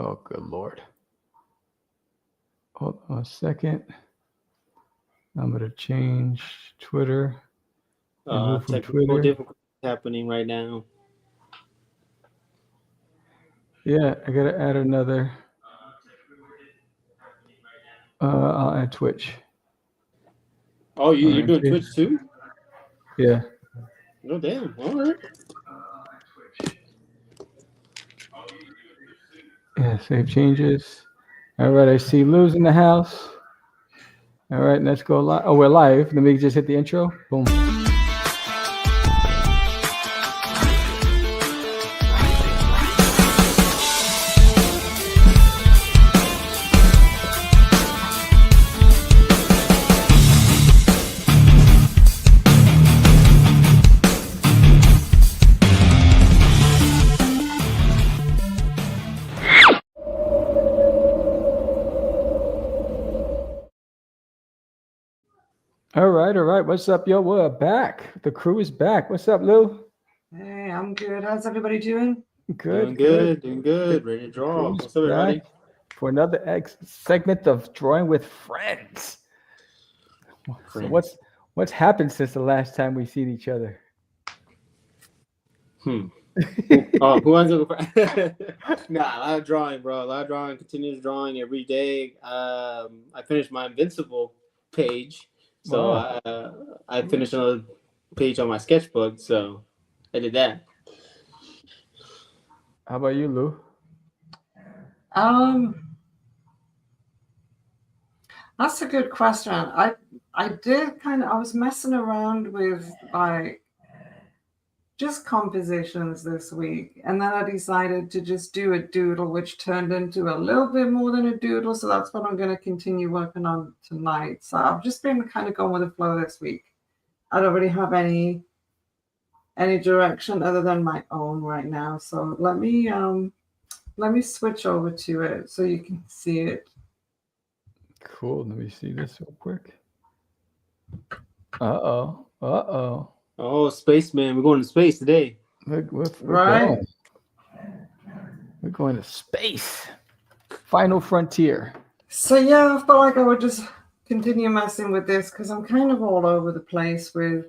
Oh, good Lord. Hold on a second. I'm going to change Twitter and move from Technical Twitter. difficulties happening right now. Yeah, I got to add another. I'll add Twitch. Oh, you're doing Twitch too? Yeah. No, damn. All right. Yeah, save changes. All right, I see Lou's in the house. All right, let's go live. Oh, we're live. Let me just hit the intro. Boom. All right. What's up, yo? We're back. The crew is back. What's up, Lou? Hey, I'm good. How's everybody doing? Doing good. Ready to draw. What's up, everybody? For another segment of Drawing with Friends. So what's happened since the last time we seen each other? Who wants to Nah, a lot of drawing, bro. A lot of drawing, continuous drawing every day. I finished my Invincible page. So I finished another page on my sketchbook, so I did that. How about you, Lou? That's a good question. I was messing around with like just compositions this week, and then I decided to just do a doodle, which turned into a little bit more than a doodle. So that's what I'm going to continue working on tonight. So I've just been kind of going with the flow this week. I don't really have any direction other than my own right now. So let me switch over to it so you can see it. Cool. Let me see this real quick. Uh-oh. Oh, spaceman. We're going to space today. We're right. We're going to space. Final frontier. So yeah, I felt like I would just continue messing with this because I'm kind of all over the place with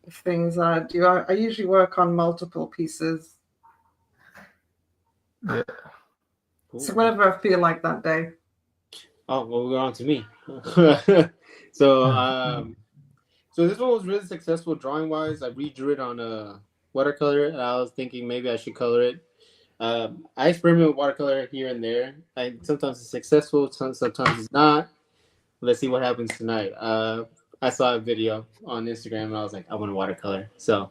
the things I do. I usually work on multiple pieces. Yeah. Cool. So whenever I feel like that day. Oh, well, we're on to me. So this one was really successful drawing-wise. I redrew it on watercolor, and I was thinking maybe I should color it. I experiment with watercolor here and there. Sometimes it's successful, sometimes it's not. Let's see what happens tonight. I saw a video on Instagram, and I was like, I want to watercolor. So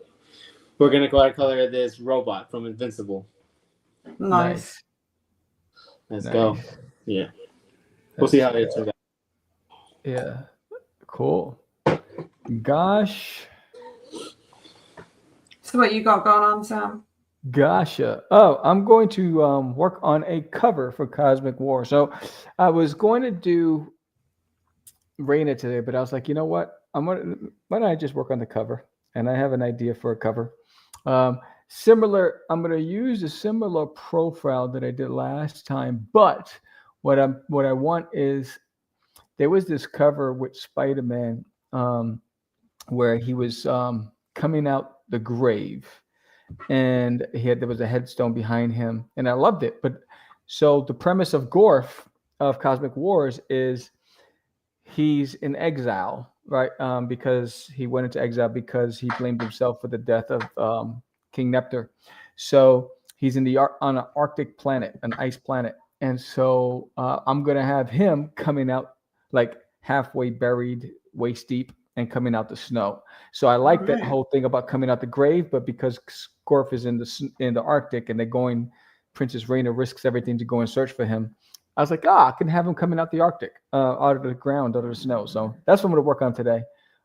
we're going to watercolor this robot from Invincible. Nice. Let's go. Yeah. We'll see how it turns out. Yeah. Cool. Gosh. So what you got going on, Sam? Gotcha. Oh, I'm going to work on a cover for Cosmic War. So I was going to do Raina today, but I was like, you know what? Why don't I just work on the cover? And I have an idea for a cover. I'm going to use a similar profile that I did last time, but what I want is there was this cover with Spider-Man where he was coming out the grave, and there was a headstone behind him, and I loved it. But so the premise of Gorf of Cosmic Wars is he's in exile, right? Because he went into exile because he blamed himself for the death of King Nectar. So he's on an Arctic planet, an ice planet, and so I'm gonna have him coming out like halfway buried, waist deep, and coming out the snow. So I like that whole thing about coming out the grave, but because Gorf is in the Arctic and they're going, Princess Raina risks everything to go and search for him. I was like, I can have him coming out the Arctic, out of the ground, out of the snow. So that's what I'm going to work on today.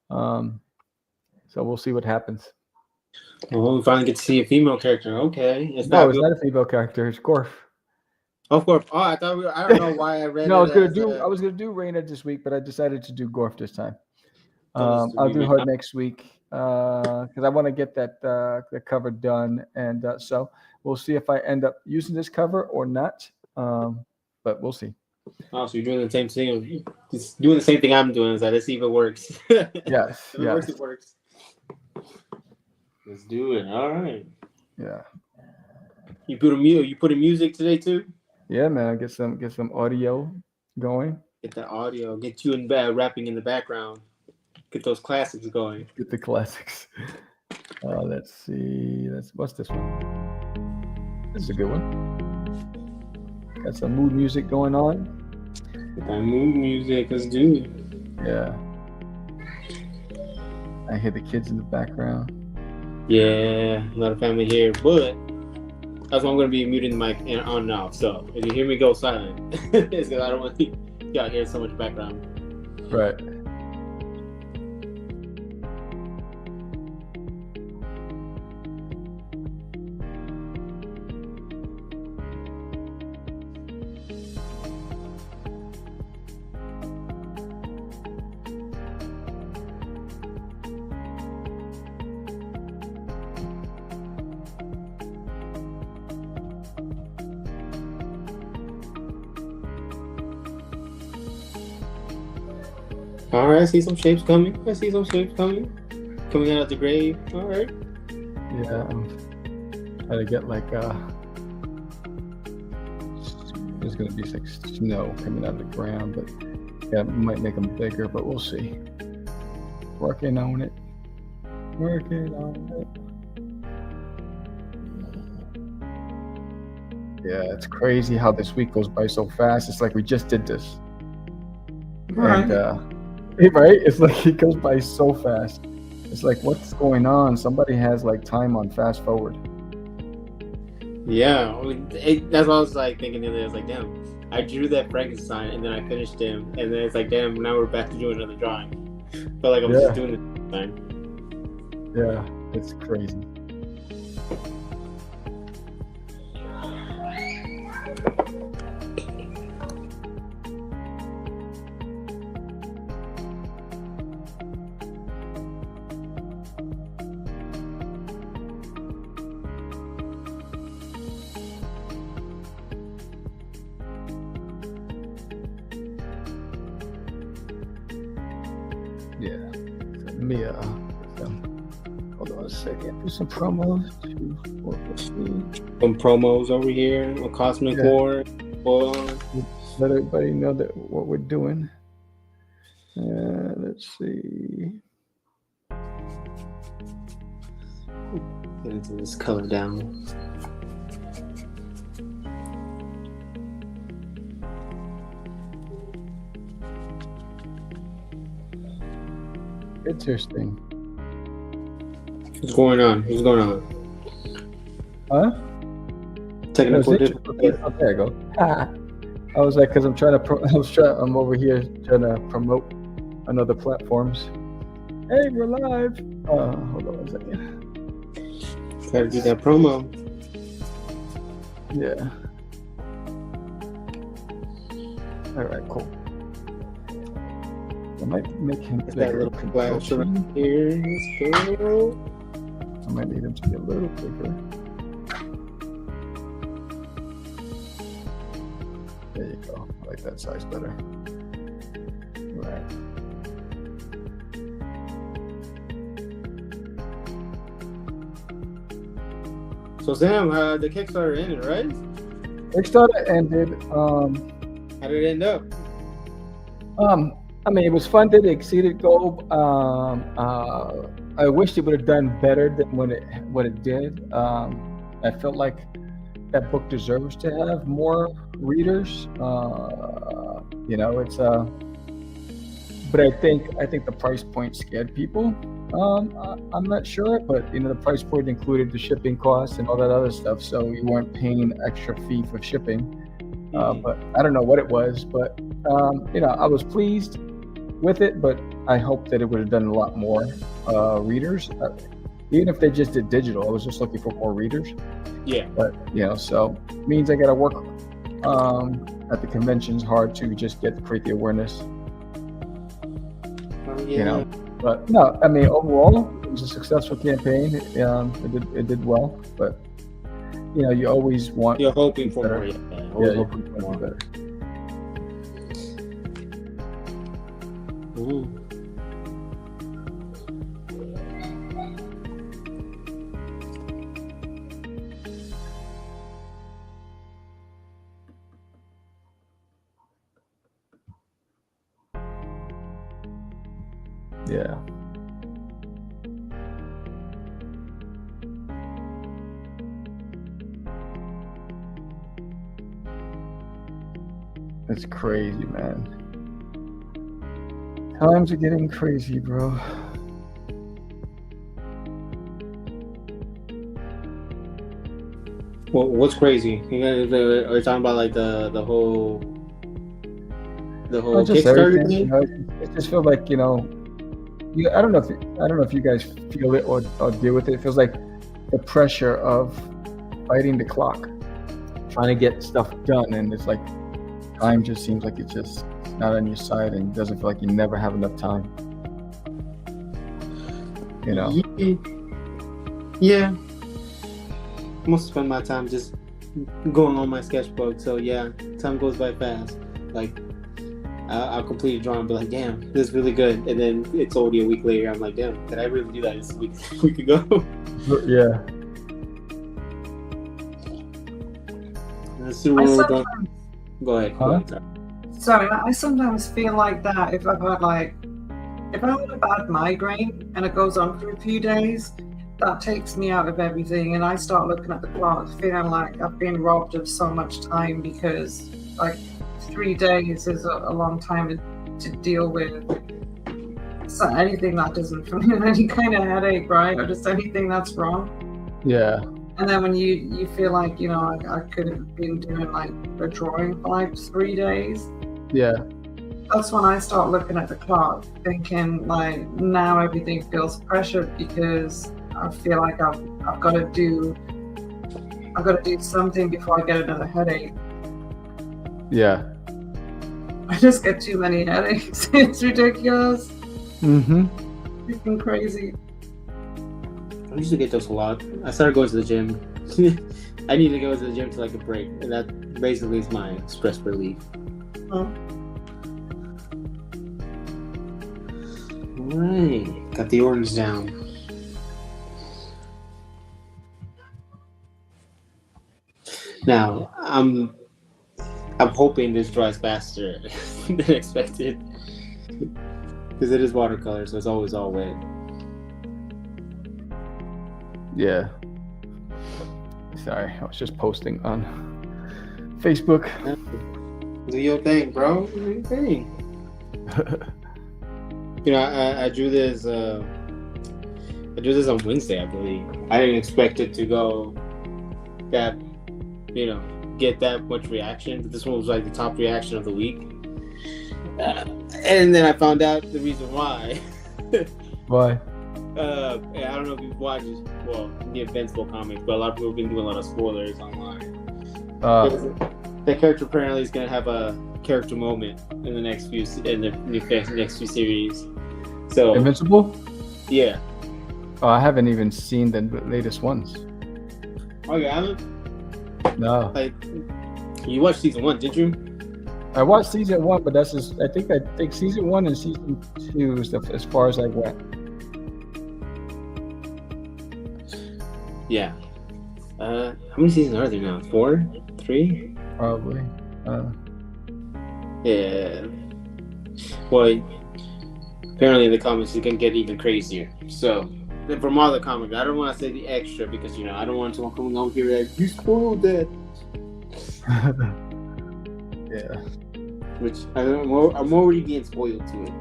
So we'll see what happens. Oh, we finally get to see a female character. Okay. It's not a female character. It's Gorf. Of course. Oh, I don't know why I read no, I was gonna do Raina this week, but I decided to do Gorf this time. I'll do her next week because I want to get the cover done, and so we'll see if I end up using this cover or not. But we'll see. Oh, so you're doing the same thing. Just doing the same thing I'm doing. Is that let's see if it works. Yes. If it works, it works. Let's do it. All right. Yeah. You put in music today too? Yeah, man. Get some audio going. Get the audio. Get you in bed rapping in the background. Get those classics going. Get the classics. Let's see. What's this one? This is a good one. Got some mood music going on. Get that mood music. Let's do it. Yeah. I hear the kids in the background. Yeah, a lot of family here, but that's why I'm going to be muting the mic on and off. So if you hear me go silent, it's because I don't want y'all hear so much background. Right. All right, I see some shapes coming. Coming out of the grave. All right. Yeah, I'm trying to get like there's gonna be like snow coming out of the ground, but yeah, it might make them bigger, but we'll see. Working on it. Yeah, it's crazy how this week goes by so fast. It's like we just did this. Right. And right? It's like it goes by so fast. It's like, what's going on? Somebody has like time on fast forward. Yeah, that's what I was like thinking the other day. I was like, damn, I drew that Frankenstein and then I finished him, and then it's like, damn, now we're back to doing another drawing. Felt like I was just doing it this time. Yeah, it's crazy. Yeah, me hold on a second. Do some promos. 2, 4, 15. Some promos over here on Cosmic War. Let everybody know that what we're doing. Let's see. Get into this color down. Interesting. What's going on? Huh? Technical difficulty. Oh, there you go. I was like, because I'm over here trying to promote on other platforms. Hey, we're live. Hold on a second. Gotta do that promo. Yeah. All right, cool. I might make him Get that little flash right here. Let's go. I might need him to be a little bigger. There you go. I like that size better. All right. So Sam, the Kickstarter ended, right? Kickstarter ended. How did it end up? I mean, it was funded, it exceeded goal. I wished it would have done better than what it did. I felt like that book deserves to have more readers. But I think the price point scared people. I'm not sure, but the price point included the shipping costs and all that other stuff, so you weren't paying extra fee for shipping. But I don't know what it was, but I was pleased with it, but I hope that it would have done a lot more readers. Even if they just did digital, I was just looking for more readers. Yeah. But so means I got to work at the conventions hard to just create the awareness. Yeah. But no, I mean overall it was a successful campaign. It did well, but you always want. You're hoping for more. Yeah. Always Yeah, hoping for that'd more. be better. Mhm. Yeah. It's crazy, man. Times are getting crazy, bro. Well, what's crazy? Are you talking about like the whole Just Kickstarter everything. thing? It just feels like I don't know if you guys feel it or deal with it. It feels like the pressure of fighting the clock, trying to get stuff done, and it's like time just seems like it's just not on your side, and it doesn't feel like you never have enough time. Yeah. Most spend my time just going on my sketchbook. So yeah, time goes by fast. Like I'll complete a drawing, and be like, damn, this is really good, and then it's already a week later. I'm like, damn, did I really do that this week ago? Yeah. Let's see where we're going. Go ahead. Huh? Sorry, I sometimes feel like that if I had a bad migraine and it goes on for a few days, that takes me out of everything, and I start looking at the clock, feeling like I've been robbed of so much time because, like, 3 days is a long time to deal with. So anything that doesn't feel any kind of headache, right, or just anything that's wrong. Yeah. And then when you feel like, I could have been doing like a drawing for like 3 days. Yeah. That's when I start looking at the clock, thinking like now everything feels pressured because I feel like I've got to do something before I get another headache. Yeah. I just get too many headaches. It's ridiculous. Mm-hmm. Freaking crazy. I used to get those a lot. I started going to the gym. I need to go to the gym to like a break, and that basically is my stress relief. Oh. Alright, got the orange down. Now I'm hoping this dries faster than expected because it is watercolor, so it's always all wet. Yeah. Sorry, I was just posting on Facebook. Do your thing, bro. Do your thing. I drew this. I drew this on Wednesday, I believe. I didn't expect it to go that, get that much reaction. But this one was like the top reaction of the week. And then I found out the reason why. Why? I don't know if you've watched, the Invincible comics, but a lot of people have been doing a lot of spoilers online. The character apparently is going to have a character moment in the next few series. So Invincible? yeah. Oh, I haven't even seen the latest ones. Oh, you haven't? No. Like, you watched season 1, did you? I watched season 1, but that's just, I think season 1 and season 2 is as far as I went. Yeah. How many seasons are there now? 4? 3? Probably. Yeah. Well, apparently in the comics it can get even crazier. So, from all the comics, I don't want to say the extra because, I don't want someone coming over here like, you spoiled that. Yeah. Which, I'm already being spoiled to it.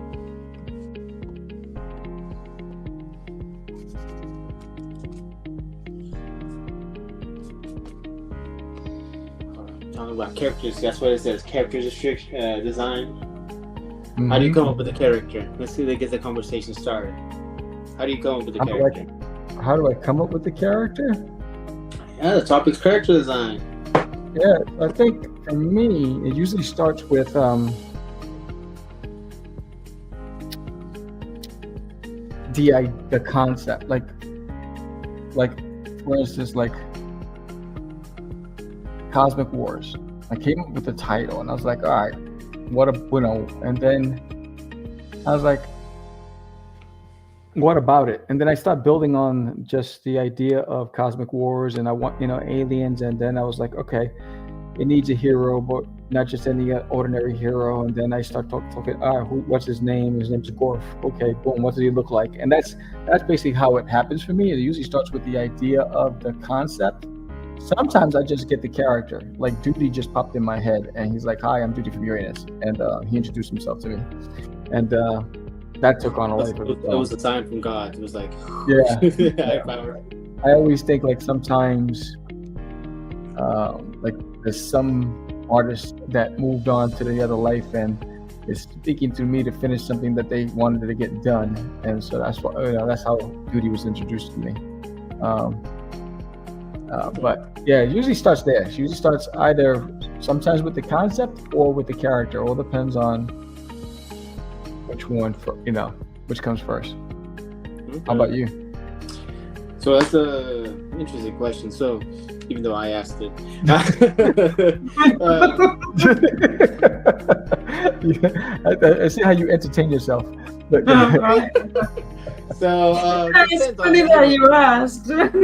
Talking about characters, that's what it says. Character design. Mm-hmm. How do you come up with a character? Let's see if they get the conversation started. How do you come up with a character? How do I come up with the character? Yeah, the topic's character design. Yeah, I think for me, it usually starts with the concept, like for instance, like Cosmic Wars. I came up with the title, and I was like, all right, and then I was like, what about it? And then I started building on just the idea of cosmic wars, and I want, aliens. And then I was like, okay, it needs a hero, but not just any ordinary hero. And then I start talking. What's his name? His name's Gorf. Okay, boom. What does he look like? And that's basically how it happens for me. It usually starts with the idea of the concept. Sometimes I just get the character. Like Duty just popped in my head, and he's like, "Hi, I'm Duty from Uranus," and he introduced himself to me, and that took on a life of its It own. was a sign from God. It was like, Yeah. power. I always think like sometimes, like there's some artist that moved on to the other life and is speaking to me to finish something that they wanted to get done, and so that's what that's how Duty was introduced to me. But yeah, it usually starts there. It usually starts either sometimes with the concept or with the character. All depends on which one which comes first. Okay. How about you? So that's a interesting question. So even though I asked it, I see how you entertain yourself. Right. so It's funny that you asked. it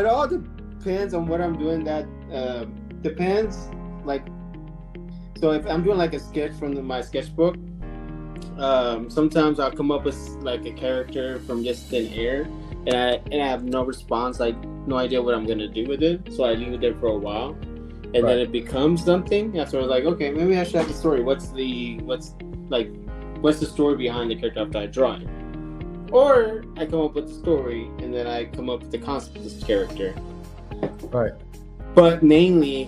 all depends on what I'm doing. That depends. Like, so if I'm doing like a sketch from my sketchbook, sometimes I'll come up with like a character from just thin air, and I have no response, like no idea what I'm gonna do with it. So I leave it there for a while, and then it becomes something. That's where I was like, okay, maybe I should have a story. What's the story behind the character after I draw it? Or I come up with the story, and then I come up with the concept of this character. Right. But mainly,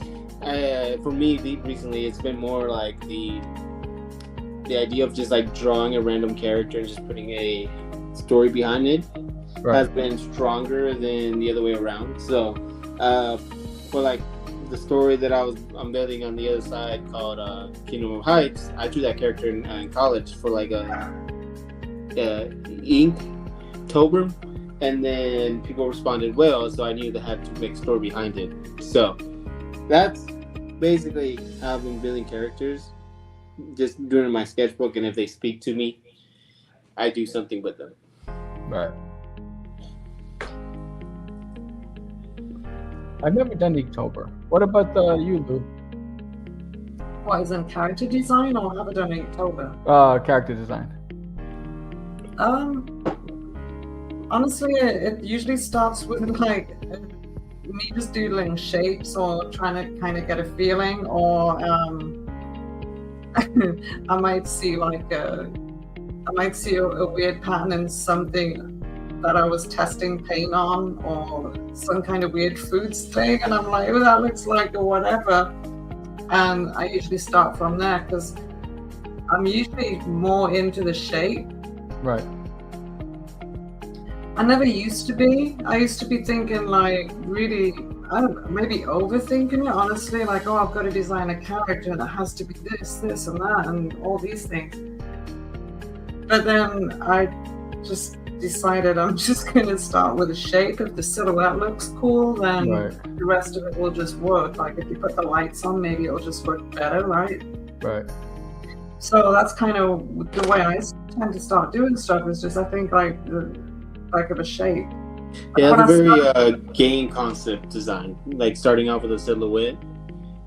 for me, recently, it's been more like the idea of just like drawing a random character and just putting a story behind it has been stronger than the other way around. So, for like the story that I'm building on the other side called Kingdom of Heights, I drew that character in college for like a Inktober, and then people responded well, so I knew they had to make a story behind it. So that's basically how I've been building characters, just doing it in my sketchbook, and if they speak to me, I do something with them. Right. I've never done Inktober. What about you, Lou? What is in character design, or have I done Inktober? Character design. Honestly, it usually starts with like me just doodling shapes or trying to kind of get a feeling, or I might see a weird pattern in something that I was testing paint on, or some kind of weird foods thing, and I'm like, oh, that looks like or whatever. And I usually start from there because I'm usually more into the shape. Right. I never used to be. I used to be thinking like really, I don't know, maybe overthinking it, honestly, like, oh, I've got to design a character and it has to be this and that and all these things. But then I just decided I'm just going to start with a shape. If the silhouette looks cool, then the rest of it will just work. Like if you put the lights on, maybe it'll just work better, right? Right. So that's kind of the way I tend to start doing stuff, is just I think like of a shape. Yeah, it's a very game concept design, like starting off with a silhouette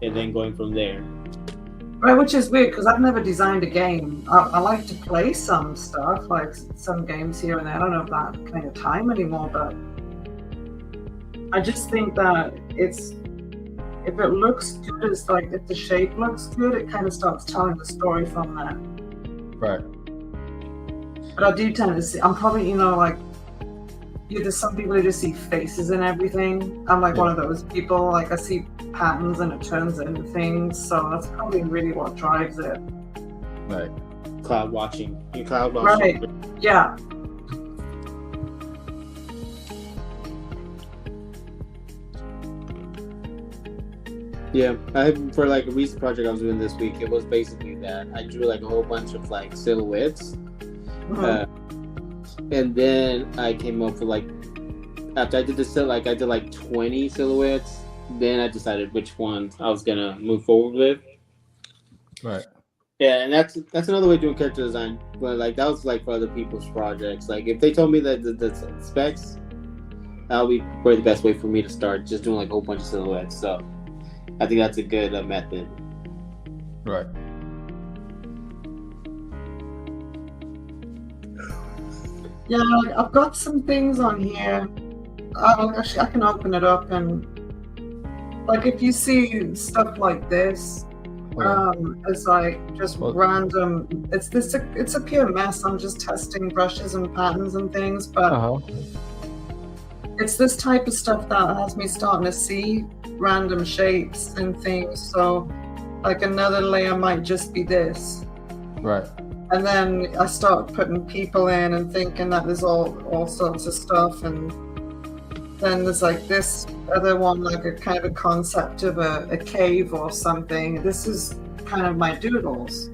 and then going from there. Right, which is weird because I've never designed a game. I like to play some stuff, like some games here and there. I don't have that kind of time anymore, but I just think that if it looks good, it's like if the shape looks good, it kind of starts telling the story from there. Right. But I do tend to see, I'm probably, like, there's some people who just see faces and everything. I'm like one of those people, like I see patterns and it turns into things. So that's probably really what drives it. Right. Cloud watching. You cloud watch. Right. Yeah. Yeah, for like a recent project I was doing this week, it was basically that I drew like a whole bunch of like silhouettes, and then I came up with like, after I did this, like I did like 20 silhouettes, then I decided which one I was gonna move forward with. Right. Yeah, and that's another way of doing character design. But like that was like for other people's projects. Like if they told me that the specs, that would be probably the best way for me to start. Just doing like a whole bunch of silhouettes. So I think that's a good method. Right. Yeah, I've got some things on here. Actually, I can open it up and like if you see stuff like this, it's like just random. It's a pure mess. I'm just testing brushes and patterns and things, but it's this type of stuff that has me starting to see random shapes and things. So, like another layer might just be this. Right. And then I start putting people in and thinking that there's all sorts of stuff, and then there's like this other one, like a kind of a concept of a cave or something. This is kind of my doodles,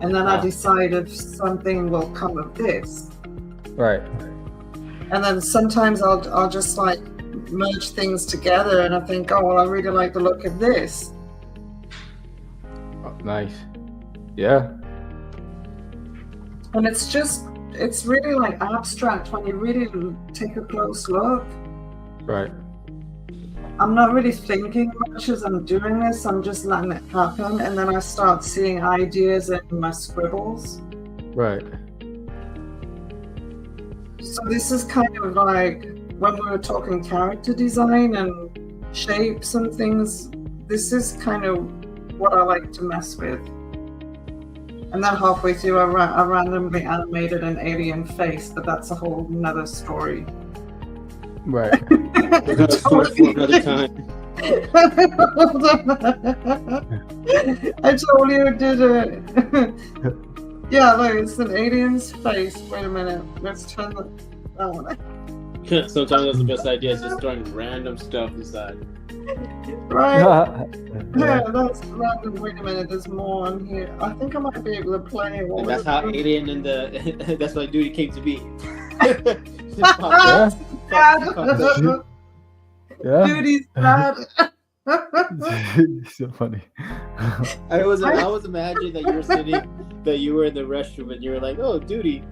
and then I decide if something will come of this. Right. And then sometimes I'll just like merge things together, and I think, oh well, I really like the look of this. Oh, nice. Yeah. And it's really like abstract when you really take a close look. Right. I'm not really thinking much as I'm doing this. I'm just letting it happen, and then I start seeing ideas in my scribbles. Right. So this is kind of like when we were talking character design and shapes and things. This is kind of what I like to mess with. And then halfway through, I randomly animated an alien face, but that's a whole nother story. Right. For another time. I totally did it. Yeah, look, it's an alien's face. Wait a minute. Let's turn that one. Sometimes that's the best idea, is just throwing random stuff inside. Right. Yeah, that's random. Wait a minute, there's more on here. I think I might be able to play it. And that's how Alien and the that's why Duty came to be. Yeah. Duty's bad. So funny. I was imagining that you were in the restroom and you were like, "Oh, Duty."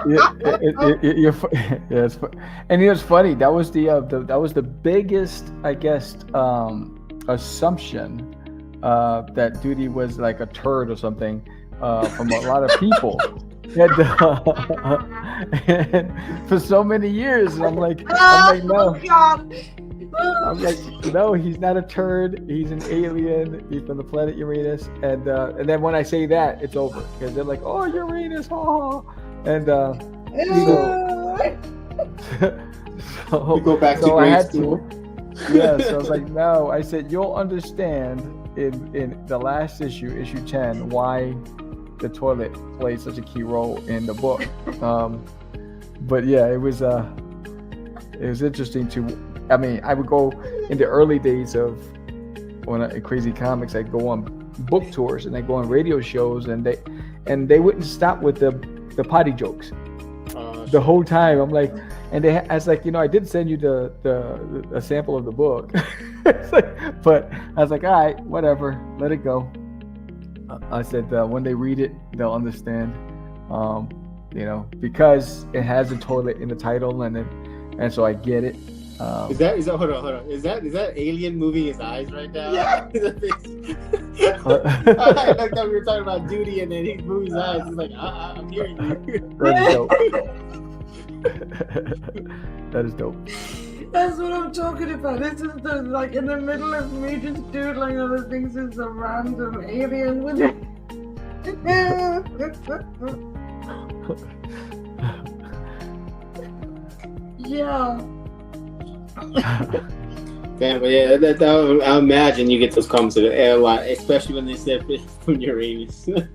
It's and it's funny. That was the biggest, I guess, assumption that Duty was like a turd or something from a lot of people. And for so many years, and I'm like, no. I'm like, no, he's not a turd. He's an alien. He's from the planet Uranus. And then when I say that, it's over because they're like, oh, Uranus, oh. And so we go back to grade school. Yeah, so I was like, no. I said, you'll understand in the last issue 10, why the toilet plays such a key role in the book. But yeah, it was interesting to. I mean, I would go in the early days of when Crazy Comics. I'd go on book tours and I'd go on radio shows, and they wouldn't stop with the potty jokes the whole time. I'm like, and I was like, I did send you a sample of the book. It's like, but I was like, all right, whatever, let it go. I said when they read it, they'll understand, because it has a toilet in the title, and so I get it. Is that hold on? Is that alien moving his eyes right now? Yeah. I like that we were talking about Duty, and then he's moving his eyes. He's like, I'm hearing you. That is dope. That is dope. That's what I'm talking about. This is like in the middle of me just doodling other things is a random alien with it. Yeah. Damn, but yeah, I imagine you get those comments a lot, especially when they say from Uranus. Because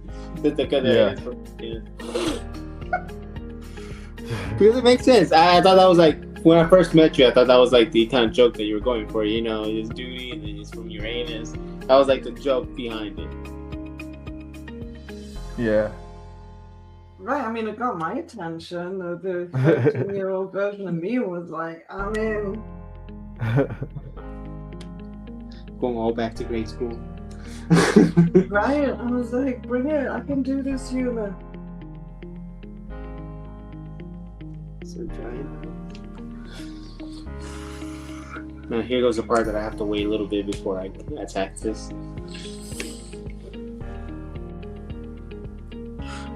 it makes sense. I thought that was like, when I first met you, I thought that was like the kind of joke that you were going for. His Duty and then he's from Uranus. That was like the joke behind it. Yeah. Right, I mean, it got my attention. The 13-year-old version of me was like, Going all back to grade school. Right? I was like, bring it. I can do this humor. So trying. Now here goes the part that I have to wait a little bit before I attack this.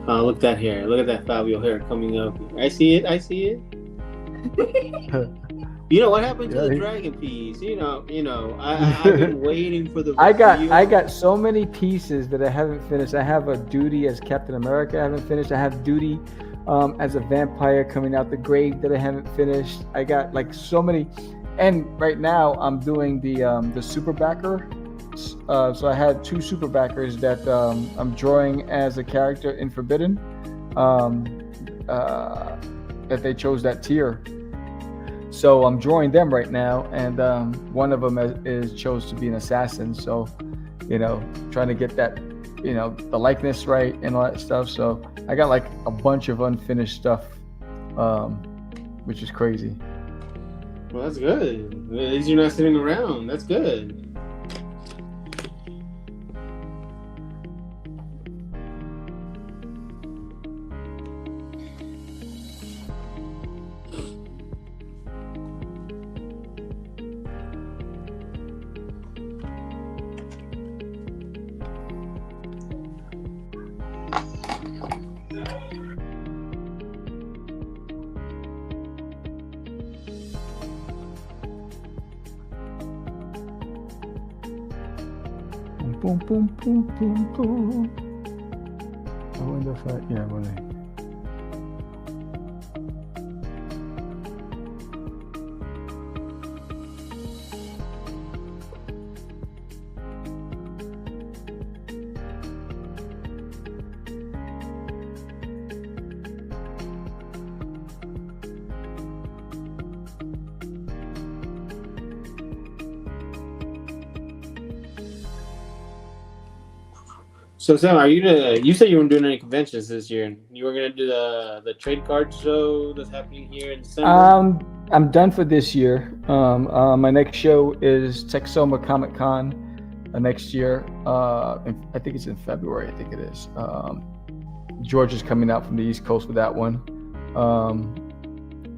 Look at that hair. Look at that Fabio hair coming up. I see it. I see it. You know what happened to the dragon piece? You know. I've been waiting for the. I got so many pieces that I haven't finished. I have a duty as Captain America I haven't finished. I have duty as a vampire coming out the grave that I haven't finished. I got like so many, and right now I'm doing the super backer. So I had 2 super backers that I'm drawing as a character in Forbidden. That they chose that tier. So I'm drawing them right now, and one of them is chose to be an assassin. So, trying to get that, the likeness right and all that stuff. So I got like a bunch of unfinished stuff, which is crazy. Well, that's good. At least you're not sitting around. That's good. Boom, boom, boom, boom, boom. I wonder if So Sam, are you said you weren't doing any conventions this year? You were gonna do the trade card show that's happening here in December? I'm done for this year. My next show is Texoma Comic Con next year. I think it's in February. I think it is. George is coming out from the East Coast for that one.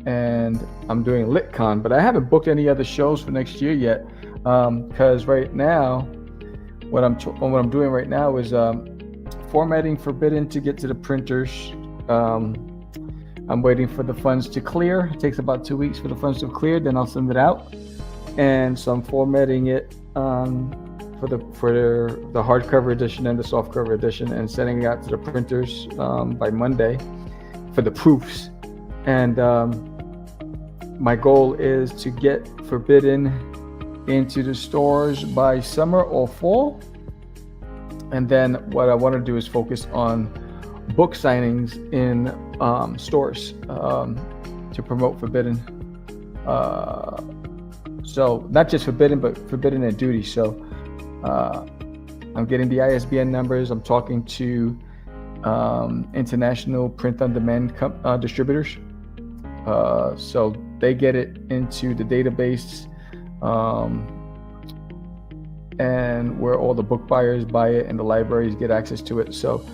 And I'm doing LitCon, but I haven't booked any other shows for next year yet. Because right now, what I'm doing right now is formatting Forbidden to get to the printers. I'm waiting for the funds to clear. It takes about 2 weeks for the funds to clear, then I'll send it out. And so I'm formatting it for the hardcover edition and the softcover edition, and sending it out to the printers by Monday for the proofs. And my goal is to get Forbidden into the stores by summer or fall. And then what I want to do is focus on book signings in stores to promote Forbidden. So not just Forbidden, but Forbidden and Duty. So I'm getting the ISBN numbers. I'm talking to international print-on-demand distributors. So they get it into the database, and where all the book buyers buy it and the libraries get access to it. So,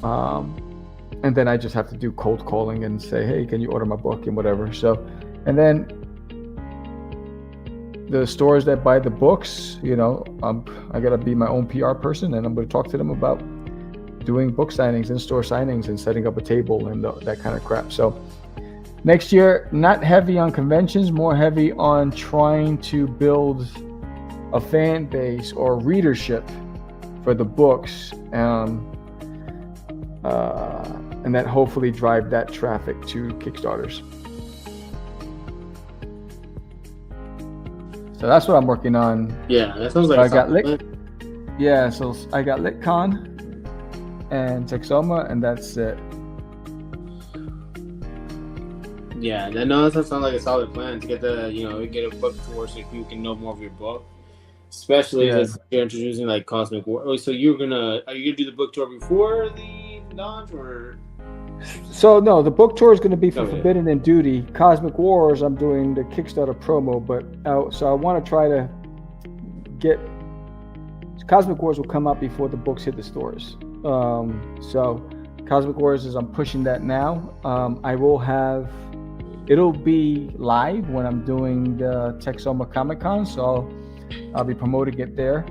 and then I just have to do cold calling and say, hey, can you order my book and whatever. So, and then the stores that buy the books, I gotta be my own PR person, and I'm gonna talk to them about doing book signings, in-store signings, and setting up a table and that kind of crap. So next year, not heavy on conventions, more heavy on trying to build a fan base or readership for the books, and that hopefully drive that traffic to Kickstarters. So that's what I'm working on. Yeah, that sounds like so I got LitCon and Texoma, and that's it. Yeah, that sounds like a solid plan to get get a book tour so people can know more of your book. Especially as you're introducing like Cosmic War. Oh, so are you gonna do the book tour before the launch, or? So no, the book tour is going to be for Okay. Forbidden and Duty. Cosmic Wars, I'm doing the Kickstarter promo, but so I want to try to get Cosmic Wars will come out before the books hit the stores. So Cosmic Wars is I'm pushing that now. I will have it'll be live when I'm doing the Texoma Comic Con, so I'll be promoting it there.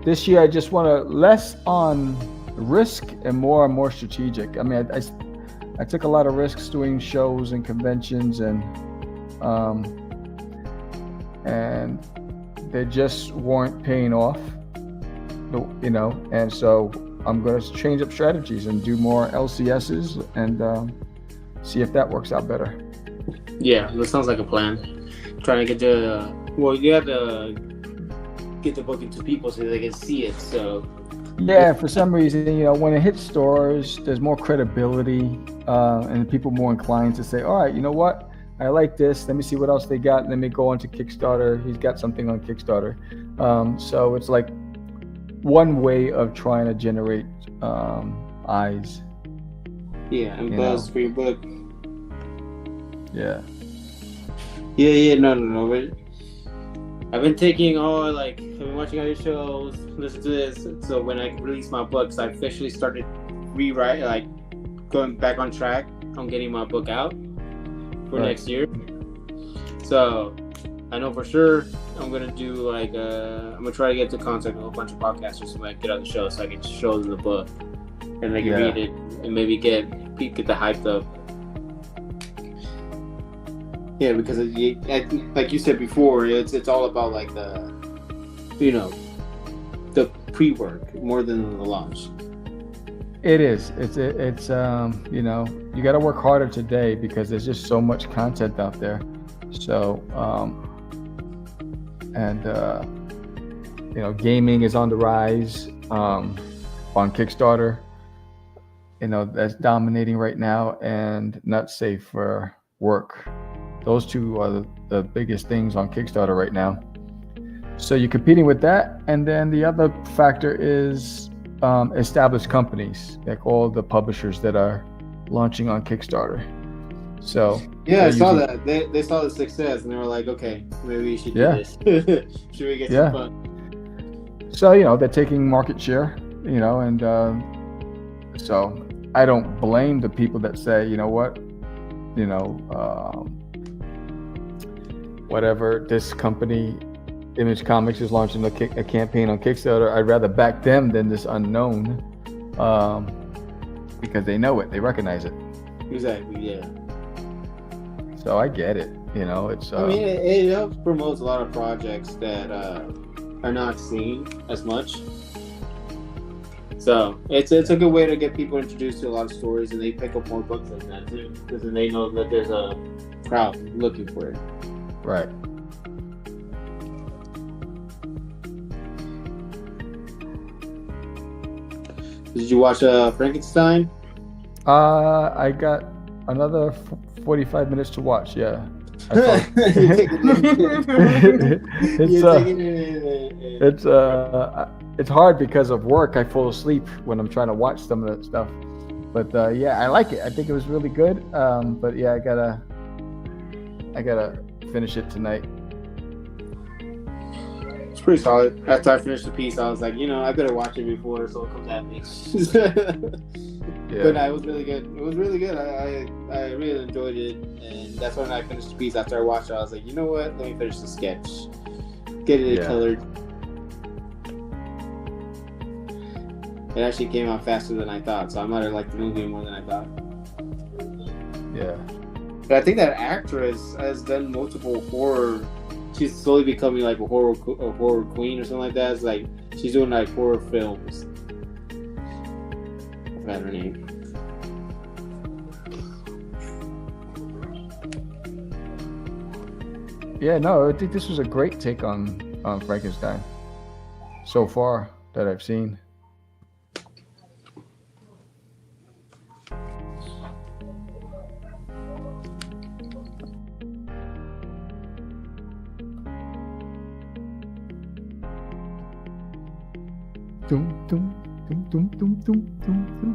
This year I just want to less on risk and more strategic. I mean, I took a lot of risks doing shows and conventions and they just weren't paying off, and so I'm going to change up strategies and do more LCSs and see if that works out better. Yeah, that sounds like a plan. Trying to get you have to get the book into people so they can see it. So yeah, for some reason, when it hits stores, there's more credibility, and people more inclined to say, all right, you know what? I like this. Let me see what else they got. Let me go on to Kickstarter. He's got something on Kickstarter. So it's like one way of trying to generate eyes. Yeah, and buzz for your book. Yeah. Yeah, no. But I've been taking I've been watching all your shows, listen to this. So when I release my books, I officially started going back on track on getting my book out for next year. So I know for sure I'm gonna do I'm gonna try to get to contact with a whole bunch of podcasters when I get on the show, so I can show them the book and they can read it and maybe get the hyped up. Yeah, because like you said before, it's all about the pre-work more than the launch. It is. It's you got to work harder today because there's just so much content out there. So gaming is on the rise on Kickstarter. That's dominating right now, and not safe for work. Those two are the biggest things on Kickstarter right now. So you're competing with that, and then the other factor is established companies, like all the publishers that are launching on Kickstarter. So yeah, I saw that they saw the success and they were like, okay, maybe we should do this. Should we get some fun? So they're taking market share, and so I don't blame the people that say, you know what, whatever this company, Image Comics, is launching a campaign on Kickstarter, I'd rather back them than this unknown, because they know it, they recognize it. Exactly, yeah. So I get it, it's. I mean, it helps promote a lot of projects that are not seen as much. So it's a good way to get people introduced to a lot of stories, and they pick up more books like that too, because then they know that there's a crowd looking for it. Right. Did you watch Frankenstein? I got another 45 minutes to watch. Yeah. It's hard because of work. I fall asleep when I'm trying to watch some of that stuff. But I like it. I think it was really good. But yeah, I gotta finish it tonight. It's pretty solid. After I finished the piece, I was like, I better watch it before someone comes at me. But no, it was really good. It was really good. I really enjoyed it, and that's when I finished the piece. After I watched it, I was like, you know what? Let me finish the sketch, get it colored. It actually came out faster than I thought, so I might have liked the movie more than I thought. Yeah. But I think that actress has done multiple horror. She's slowly becoming like a horror queen or something like that. It's like she's doing like horror films. I forgot her name. Yeah, no, I think this was a great take on Frankenstein so far that I've seen. Doom, doom, doom, doom, doom, doom, doom, doom.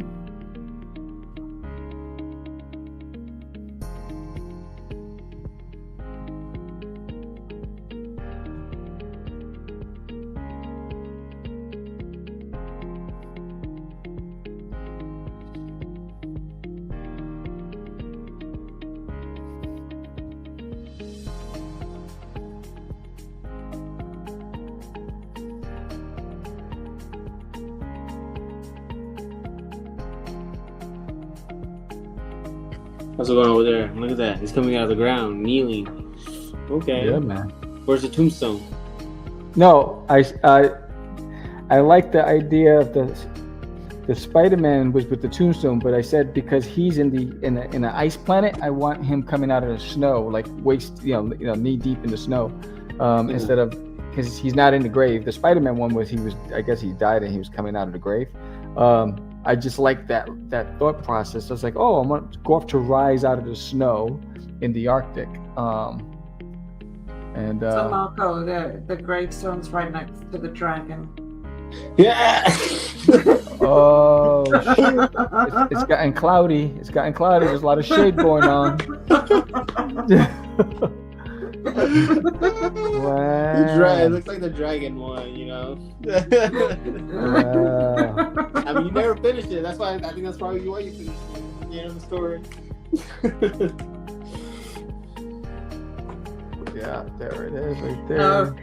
What's going on over there? Look at that. He's coming out of the ground, kneeling. Okay. Yeah, man. Where's the tombstone? No, I like the idea of the Spider-Man was with the tombstone, but I said because he's in an ice planet, I want him coming out of the snow, like waist, knee deep in the snow, instead of because he's not in the grave. The Spider-Man one was I guess he died and he was coming out of the grave. I just like that thought process. I was like, oh, I'm gonna go off to rise out of the snow in the Arctic. So Marco, the gravestone's right next to the dragon. Yeah. Oh, shit. It's gotten cloudy. There's a lot of shade going on. Wow. It looks like the dragon one, I mean, you never finished it. That's why I think that's probably why you finished it. The end of the story. Yeah, there it is, right there.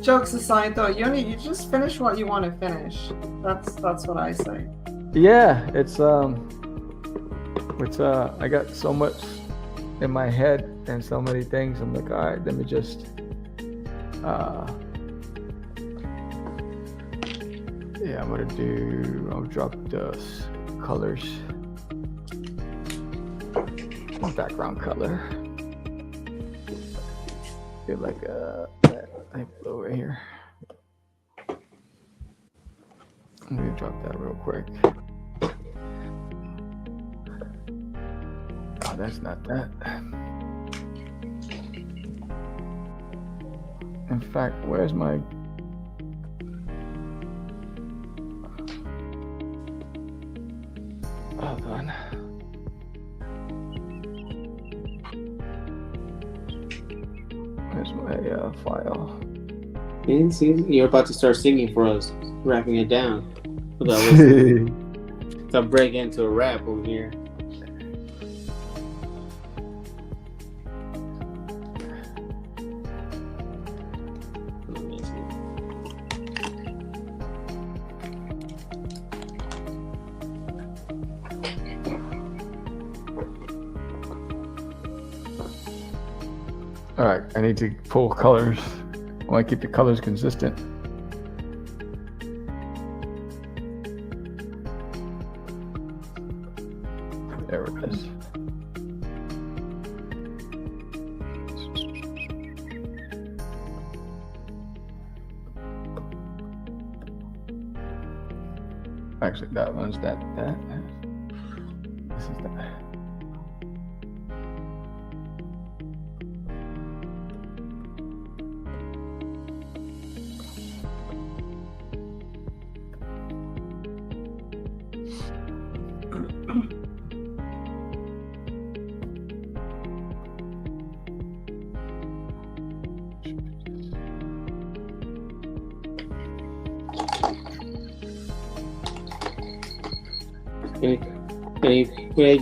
Jokes aside, though, you just finish what you want to finish. That's what I say. Yeah, it's I got so much in my head and so many things. I'm like, all right, let me just I'll drop the colors, background color. Get like I blue right here. I'm gonna drop that real quick. Oh, that's not that. In fact, where's my... Hold on. Where's my file? You're about to start singing for us, rapping it down. So break into a rap over here. All right, I need to pull colors. I want to keep the colors consistent. There it is. Actually, that one's that. This is that.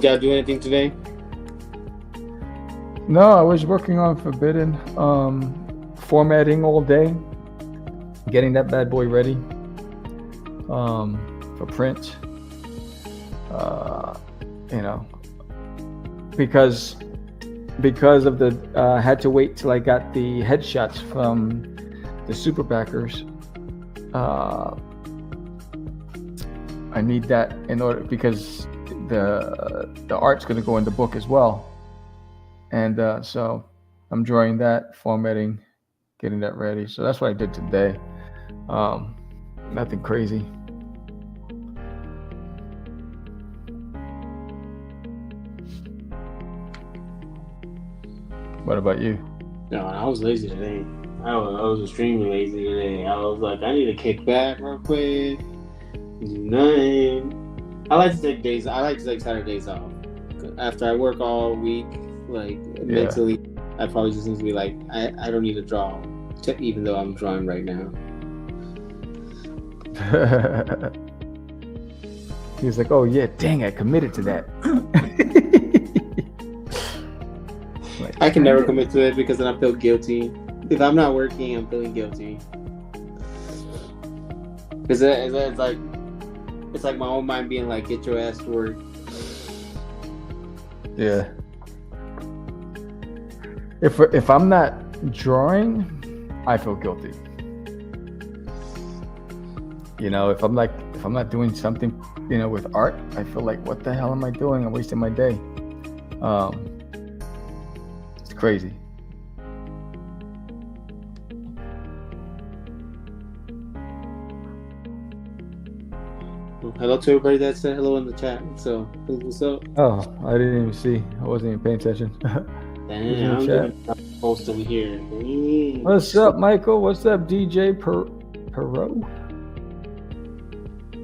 Y'all do anything today? No, I was working on Forbidden, formatting all day, getting that bad boy ready for print. Because of the had to wait till I got the headshots from the super backers. I need that in order because the art's going to go in the book as well, and so I'm drawing that, formatting, getting that ready. So that's what I did today. Nothing crazy. What about you? No, I was lazy today. I was extremely lazy today. I was like, I need to kick back real quick. Nine. I like to take days. I like to take Saturdays off. After I work all week, like mentally, I probably just need to be like, I don't need to draw, even though I'm drawing right now. He was like, "Oh yeah, dang, I committed to that." Like, I can never commit to it because then I feel guilty. If I'm not working, I'm feeling guilty. Because it's like my own mind being like, "Get your ass to work." Yeah. If I'm not drawing, I feel guilty. You know, if I'm not doing something, you know, with art, I feel like, what the hell am I doing? I'm wasting my day. It's crazy. Hello to everybody that said hello in the chat. So, what's up? Oh, I didn't even see. I wasn't even paying attention. Damn, I'm doing a post over here. What's up, Michael? What's up, DJ Perot?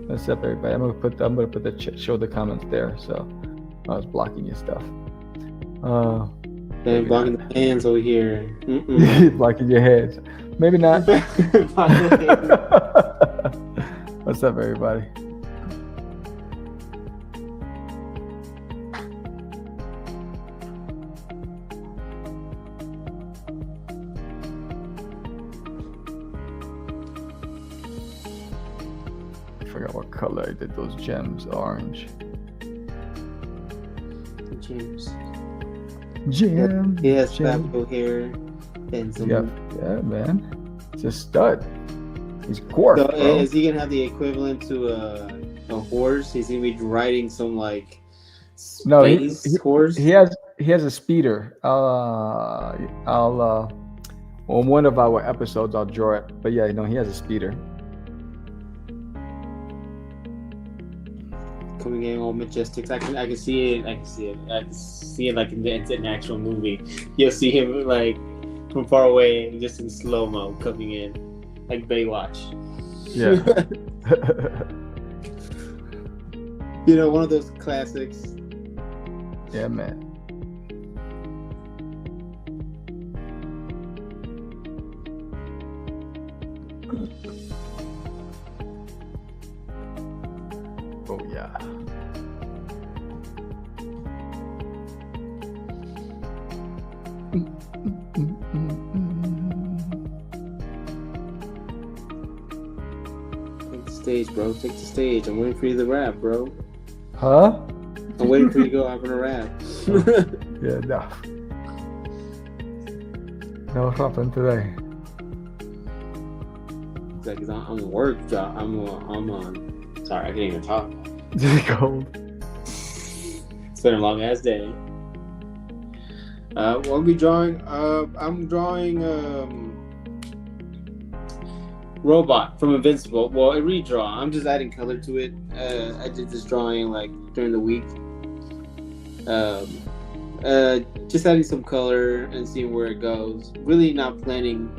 What's up, everybody? I'm gonna put the show the comments there. So I was blocking your stuff. Blocking the hands over here. Blocking your heads. Maybe not. What's up, everybody? I forgot what color I did those gems. Orange. James. Gem. He has gem. Fabio hair. And some... Yep. Yeah, man. It's a stud. He's dwarf, So bro. is he gonna have the equivalent to a horse? Is he gonna be riding some like No, space horse? he has a speeder. I'll on one of our episodes I'll draw it. But yeah, no, he has a speeder. Coming in all majestic. I can see it. I can see it like in an actual movie. You'll see him like from far away, just in slow mo coming in, like Baywatch. Yeah. You know, one of those classics. Yeah, man. Oh yeah. Take the stage, bro. Take the stage. I'm waiting for you to rap, bro. Huh? I'm waiting for you to go out on a rap. Yeah, no. No rapping today. Because I'm on work job. I'm on. Sorry, I can't even talk. Cold. It's been a long ass day. What are we drawing? I'm drawing Robot from Invincible. Well, a redraw. I'm just adding color to it. I did this drawing like during the week. Just adding some color and seeing where it goes. Really not planning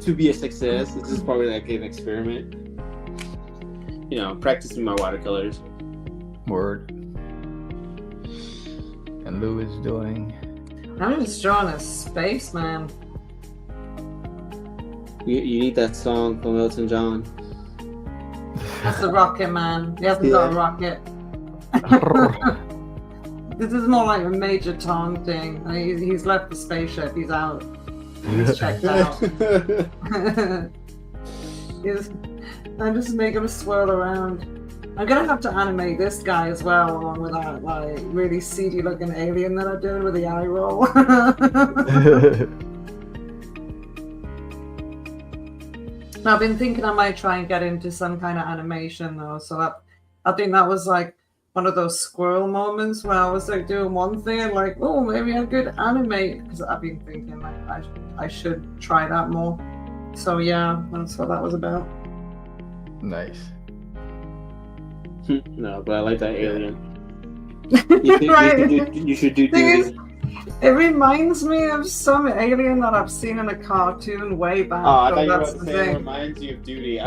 to be a success. This is probably like an experiment. You know, practicing my watercolors. Word. And Lou is doing. I'm just drawing a spaceman. You need that song from Elton John. That's the Rocket Man. He hasn't got a rocket. This is more like a Major Tom thing. He's left the spaceship. He's out. He's checked out. I'm just making him swirl around. I'm gonna have to animate this guy as well, along with that like really seedy looking alien that I'm doing with the eye roll. I've been thinking I might try and get into some kind of animation though, so that I think that was like one of those squirrel moments where I was like doing one thing and like, oh, maybe I could animate, because I've been thinking like I should try that more. So yeah, that's what that was about. Nice. No, but I like that alien. Right. You should do Thing is, duty. it reminds me of some alien that I've seen in a cartoon way back. Oh, I so thought you were that's about the to say it thing. reminds you of duty.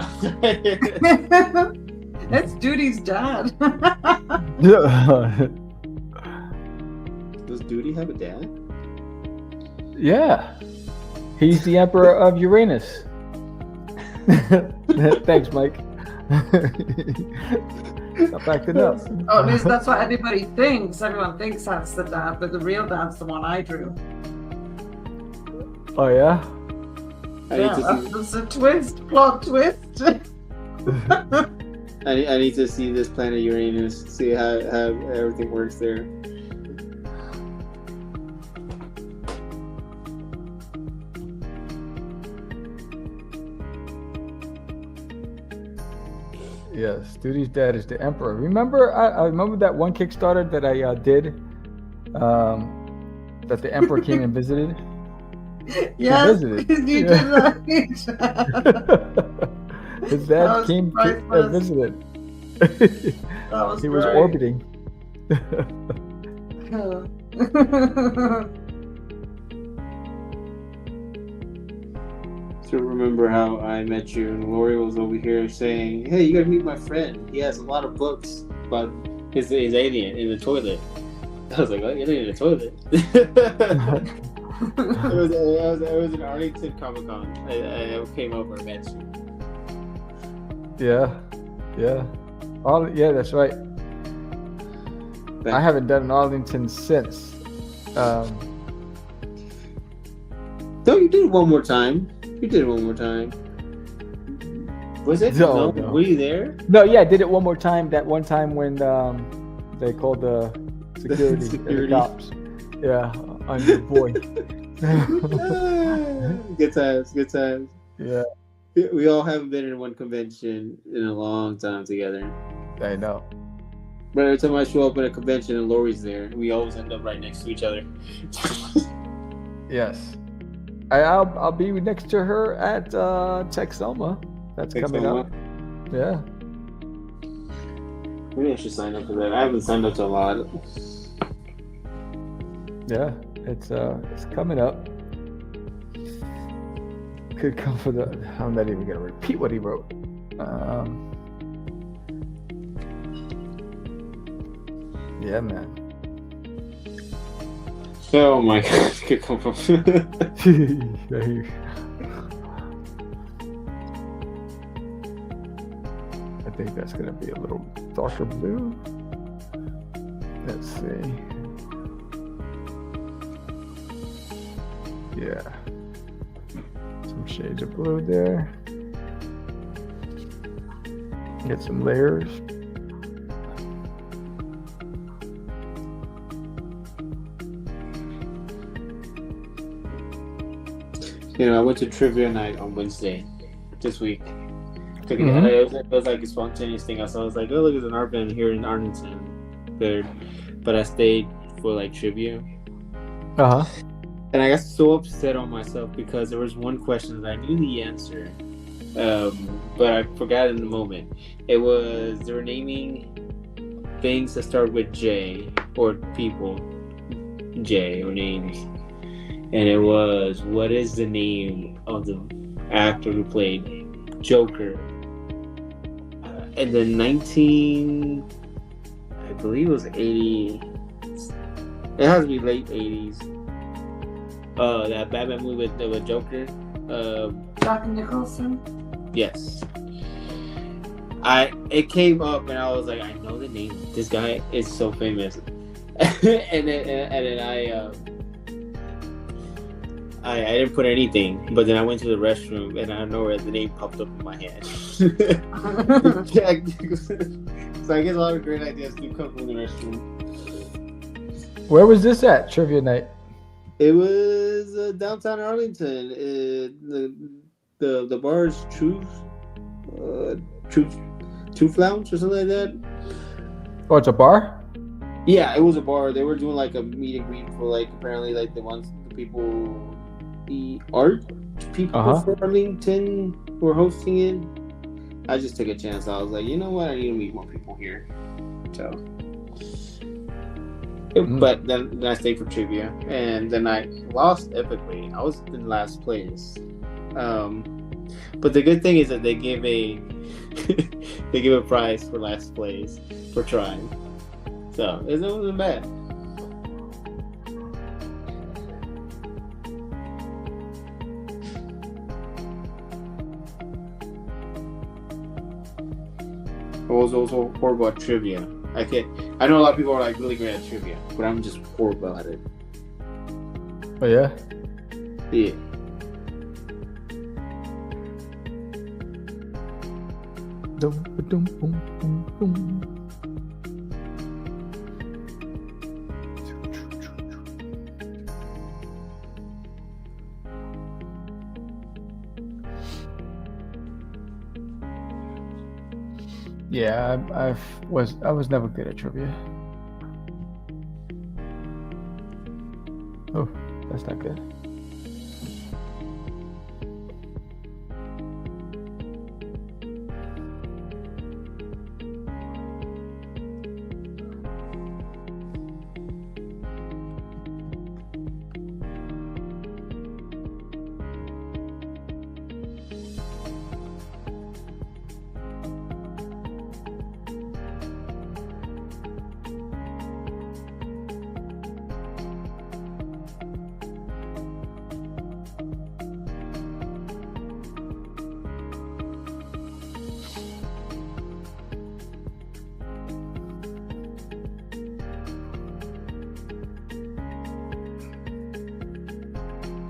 It's Duty's dad. Does Duty have a dad? Yeah. He's the emperor of Uranus. Thanks, Mike. Stop acting up. Oh, at least that's what everybody thinks. Everyone thinks that's the dad, but the real dad's the one I drew. Oh, yeah? That's a twist, plot twist. I need to see this planet Uranus, see how everything works there. Yes, Duty's dad is the emperor. Remember, I remember that one Kickstarter that I did, that the emperor came and visited. Yes, visited. you Yeah. did that. His That dad was came priceless. and visited. That was He was great. orbiting. So remember how I met you and Lori was over here saying, "Hey, you gotta meet my friend. He has a lot of books about his alien in the toilet." I was like, "Oh, alien in the toilet." It was an Arlington Comic Con. I came over and met you. Yeah. Yeah, that's right. I haven't done an Arlington since. No, you did it one more time. Was it? No. Were you there? No, yeah, I did it one more time. That one time when they called the security, Security. the cops. Yeah, on your boy. Good times. Yeah, We all haven't been in one convention in a long time together. I know. But every time I show up at a convention and Lori's there, we always end up right next to each other. Yes, I'll be next to her at Texoma. That's coming up. Yeah. Maybe I should sign up for that. I haven't signed up to a lot. Yeah, it's coming up. Could come for the. I'm not even gonna repeat what he wrote. Yeah, man. Oh my god, could come from. I think that's gonna be a little darker blue. Let's see. Yeah. Some shades of blue there. Get some layers. I went to trivia night on Wednesday this week. Mhm. It was like a spontaneous thing. So I was like, oh, look, there's an art band here in Arlington. But I stayed for like trivia. Uh huh. And I got so upset on myself because there was one question that I knew the answer, but I forgot in the moment. They were naming things that start with J, or people, J, or names. And it was, what is the name of the actor who played Joker in the I believe it was 80, it has to be late 80s. That Batman movie with Joker. Jack Nicholson. Yes. It came up and I was like, I know the name. This guy is so famous. and then I didn't put anything, but then I went to the restroom and I know where the name popped up in my head. So I get a lot of great ideas do come from the restroom. Where was this at? Trivia night. It was downtown Arlington. The bar is Truth Lounge or something like that. Oh, it's a bar? Yeah, it was a bar. They were doing like a meet and greet for like apparently like the people, the art people for Arlington were hosting it. I just took a chance. I was like, you know what? I need to meet more people here. So. But then I stayed for trivia, and then I lost epically. I was in last place. But the good thing is that they give a they give a prize for last place for trying. So it wasn't bad. I was also horrible at trivia. I know a lot of people are like really great at trivia, but I'm just horrible at it. Oh yeah. Yeah. Dum, ba-dum, boom, boom, boom. Yeah, I was never good at trivia. Oh, that's not good.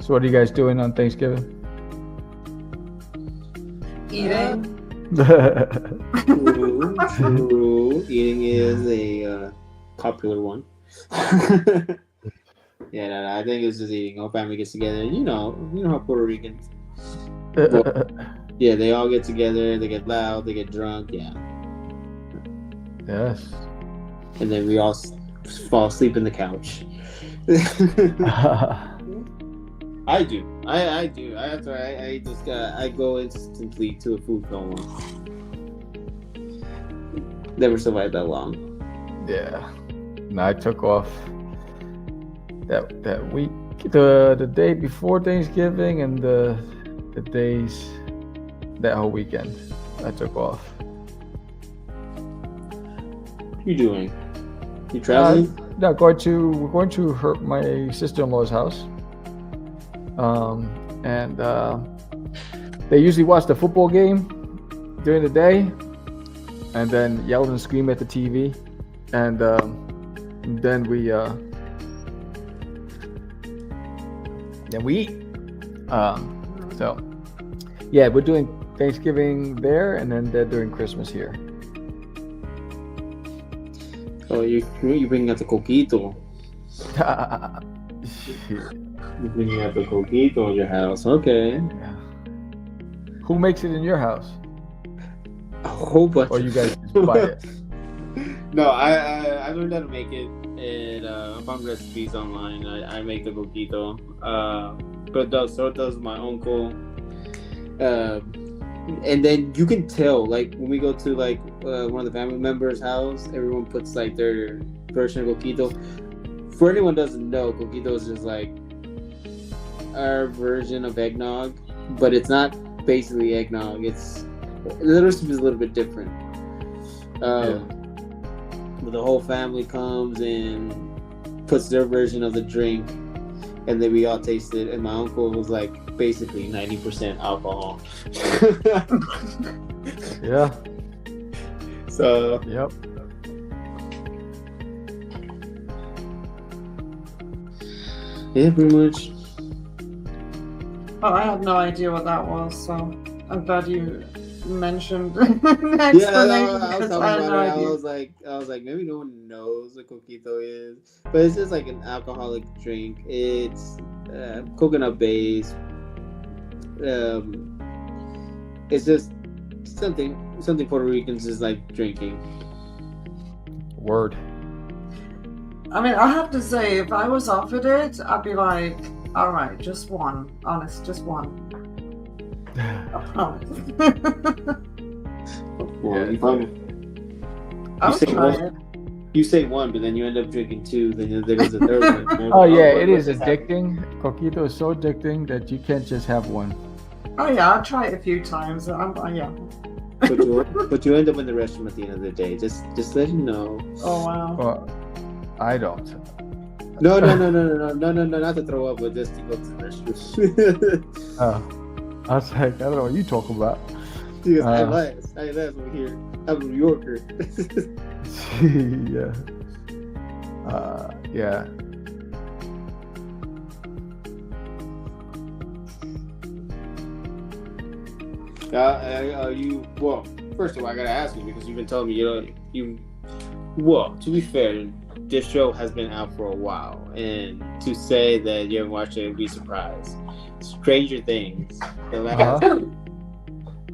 So what are you guys doing on Thanksgiving? Eating. True. Eating is a popular one. Yeah, no, I think it's just eating. Our family gets together. You know how Puerto Ricans. Yeah, they all get together. They get loud. They get drunk. Yeah. Yes. And then we all fall asleep in the couch. I do. I do. I go instantly to a food coma. Never survived that long. Yeah. No, I took off that week, the day before Thanksgiving, and the days that whole weekend. I took off. What are you doing? You traveling? No, we're going to my sister-in-law's house. And they usually watch the football game during the day, and then yell and scream at the TV, and then we eat. So yeah, we're doing Thanksgiving there, and then they're doing Christmas here. Oh, you bringing out the coquito. You're bringing out the coquito in your house. Okay. Yeah. Who makes it in your house? A whole bunch. Or you guys just buy it? No, I learned how to make it, and I found recipes online. I make the coquito. But so does my uncle. And then you can tell, like, when we go to like one of the family members' house, everyone puts like their version of coquito. For anyone who doesn't know, coquito is just like our version of eggnog, but it's not basically eggnog. The recipe is a little bit different. But the whole family comes and puts their version of the drink, and then we all taste it. And my uncle was like basically 90% alcohol. Yeah. So. Yep. Yeah, pretty much. Oh, I had no idea what that was, so I'm glad you mentioned the explanation. I was talking about it. I was like, maybe no one knows what coquito is, but it's just like an alcoholic drink. It's coconut based. It's just something Puerto Ricans just like drinking. Word. I mean, I have to say, if I was offered it, I'd be like, all right, just one. Honest, just one. I promise. Well, I would try it. You say one, but then you end up drinking two. Then there goes a third one. Oh yeah, it is addicting. Coquito is so addicting that you can't just have one. Oh yeah, I'll try it a few times. Yeah. But you end up in the restroom at the end of the day. Just let you know. Oh wow. Well, I don't. No, not to throw up, but just to go to the restroom. I was like, I don't know what you talking about. Dude, I last over here. I'm a New Yorker. Yeah. Yeah. Well, first of all, I gotta ask you because you've been telling me well, to be fair, this show has been out for a while, and to say that you haven't watched it, I'd be surprised. Stranger Things. The last.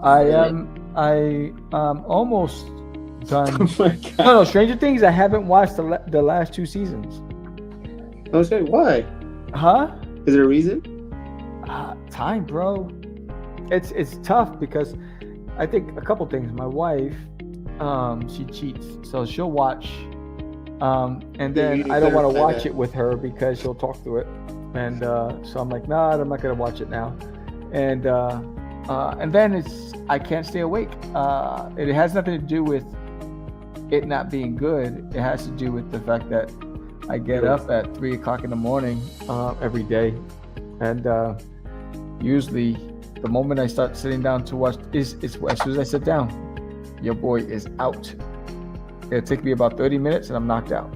I almost done. Oh my god. No, Stranger Things. I haven't watched the last 2 seasons. Okay, why? Huh? Is there a reason? Time, bro. It's tough because I think a couple things. My wife, she cheats, so she'll watch, and then I don't want to watch it with her because she'll talk through it, and so I'm like, nah, I'm not gonna watch it now, and then I can't stay awake. It has nothing to do with it not being good. It has to do with the fact that I get up at 3:00 in the morning every day, and usually the moment I start sitting down to watch is as soon as I sit down, your boy is out. It'll take me about 30 minutes and I'm knocked out.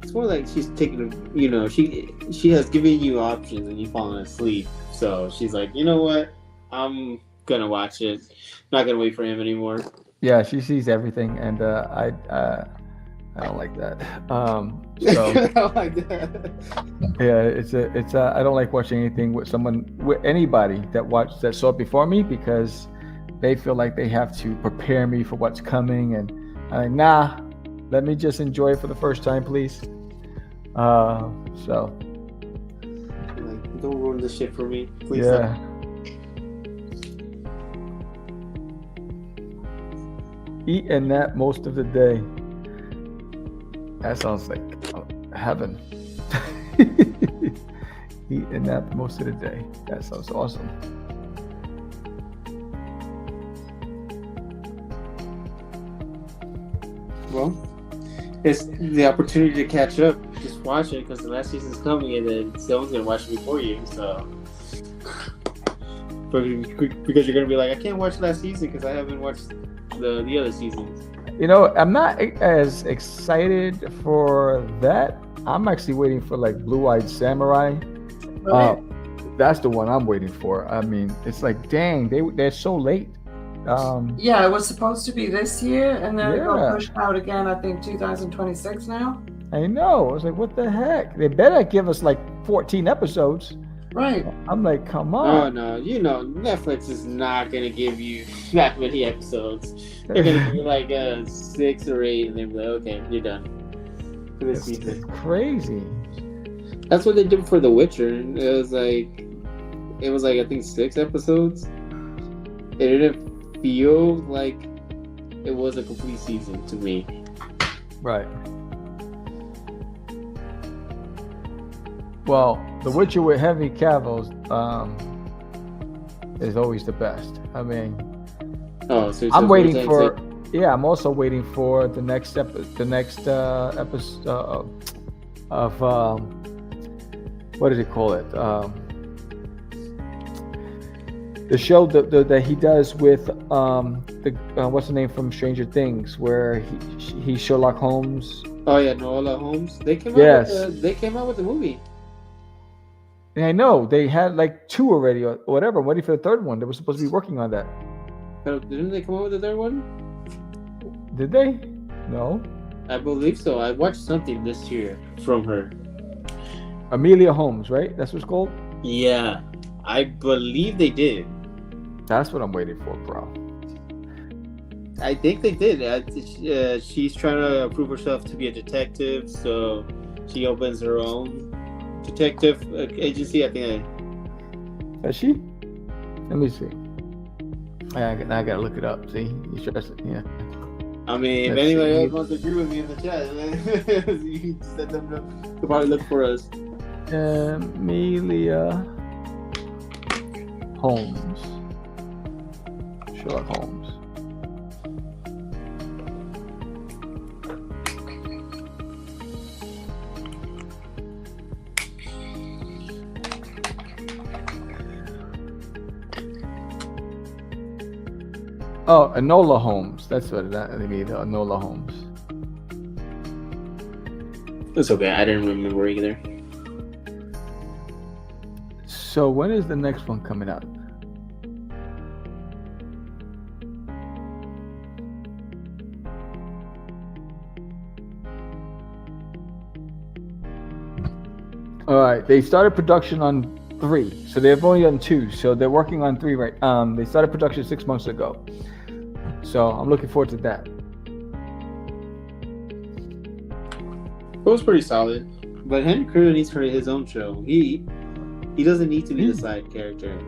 It's more like she's taking, she has given you options and you falling asleep. So she's like, you know what? I'm gonna watch it. Not gonna wait for him anymore. Yeah, she sees everything, and I don't like that. So I don't like that. yeah, I don't like watching anything with anybody that saw it before me because they feel like they have to prepare me for what's coming, and I'm like, nah, let me just enjoy it for the first time, please. So Like, don't ruin this shit for me, please. Yeah. Eat and nap most of the day. That sounds like heaven. Eat and nap most of the day. That sounds awesome. Well, it's the opportunity to catch up. Just watch it because the last season's coming, and then someone's gonna watch it before you. So, because you're gonna be like, I can't watch last season because I haven't watched the other seasons. I'm not as excited for that. I'm actually waiting for like Blue-Eyed Samurai. Really? That's the one I'm waiting for. I mean, it's like, dang, they're so late. Yeah, it was supposed to be this year, and then it Yeah. got pushed out again. I think 2026 now. I know. I was like, what the heck? They better give us like 14 episodes. Right. I'm like, come Oh on. no, Netflix is not gonna give you that many episodes. They're gonna give you like 6 or 8, and then be like, okay, you're done for this It's season. crazy. That's what they did for The Witcher. It was like I think 6 episodes. It didn't feel like it was a complete season to me. Right. Well, The Witcher with Henry Cavill is always the best. I mean, Oh, so I'm waiting for. Yeah, I'm also waiting for the next episode of what did he call it? The show that he does with what's the name from Stranger Things, where he's Sherlock Holmes. Oh yeah, Nola Holmes. They came Yes. out with the movie. And I know they had like 2 already or whatever. I'm waiting for the 3rd one. They were supposed to be working on that. But didn't they come out with the 3rd one? Did they? No. I believe so. I watched something this year from her. Amelia Holmes, right? That's what it's called? Yeah, I believe they did. That's what I'm waiting for, bro. I think they did. She's trying to prove herself to be a detective, so she opens her own detective agency. I think. Is she? Let me see. I gotta look it up. See? You stress it. Yeah. I mean, if Let's anybody see. else wants to agree with me in the chat, you can just let them know. They'll probably look for us. Amelia Holmes. Sherlock Holmes. Oh, Enola Holmes. That's what they mean. Enola Holmes. It's okay. I didn't remember either. So when is the next one coming out? All right, they started production on 3, so they've only done 2, so they're working on 3 right. They started production 6 months ago, so I'm looking forward to that. It was pretty solid, but Henry Cavill needs for his own show. He doesn't need to be the side character.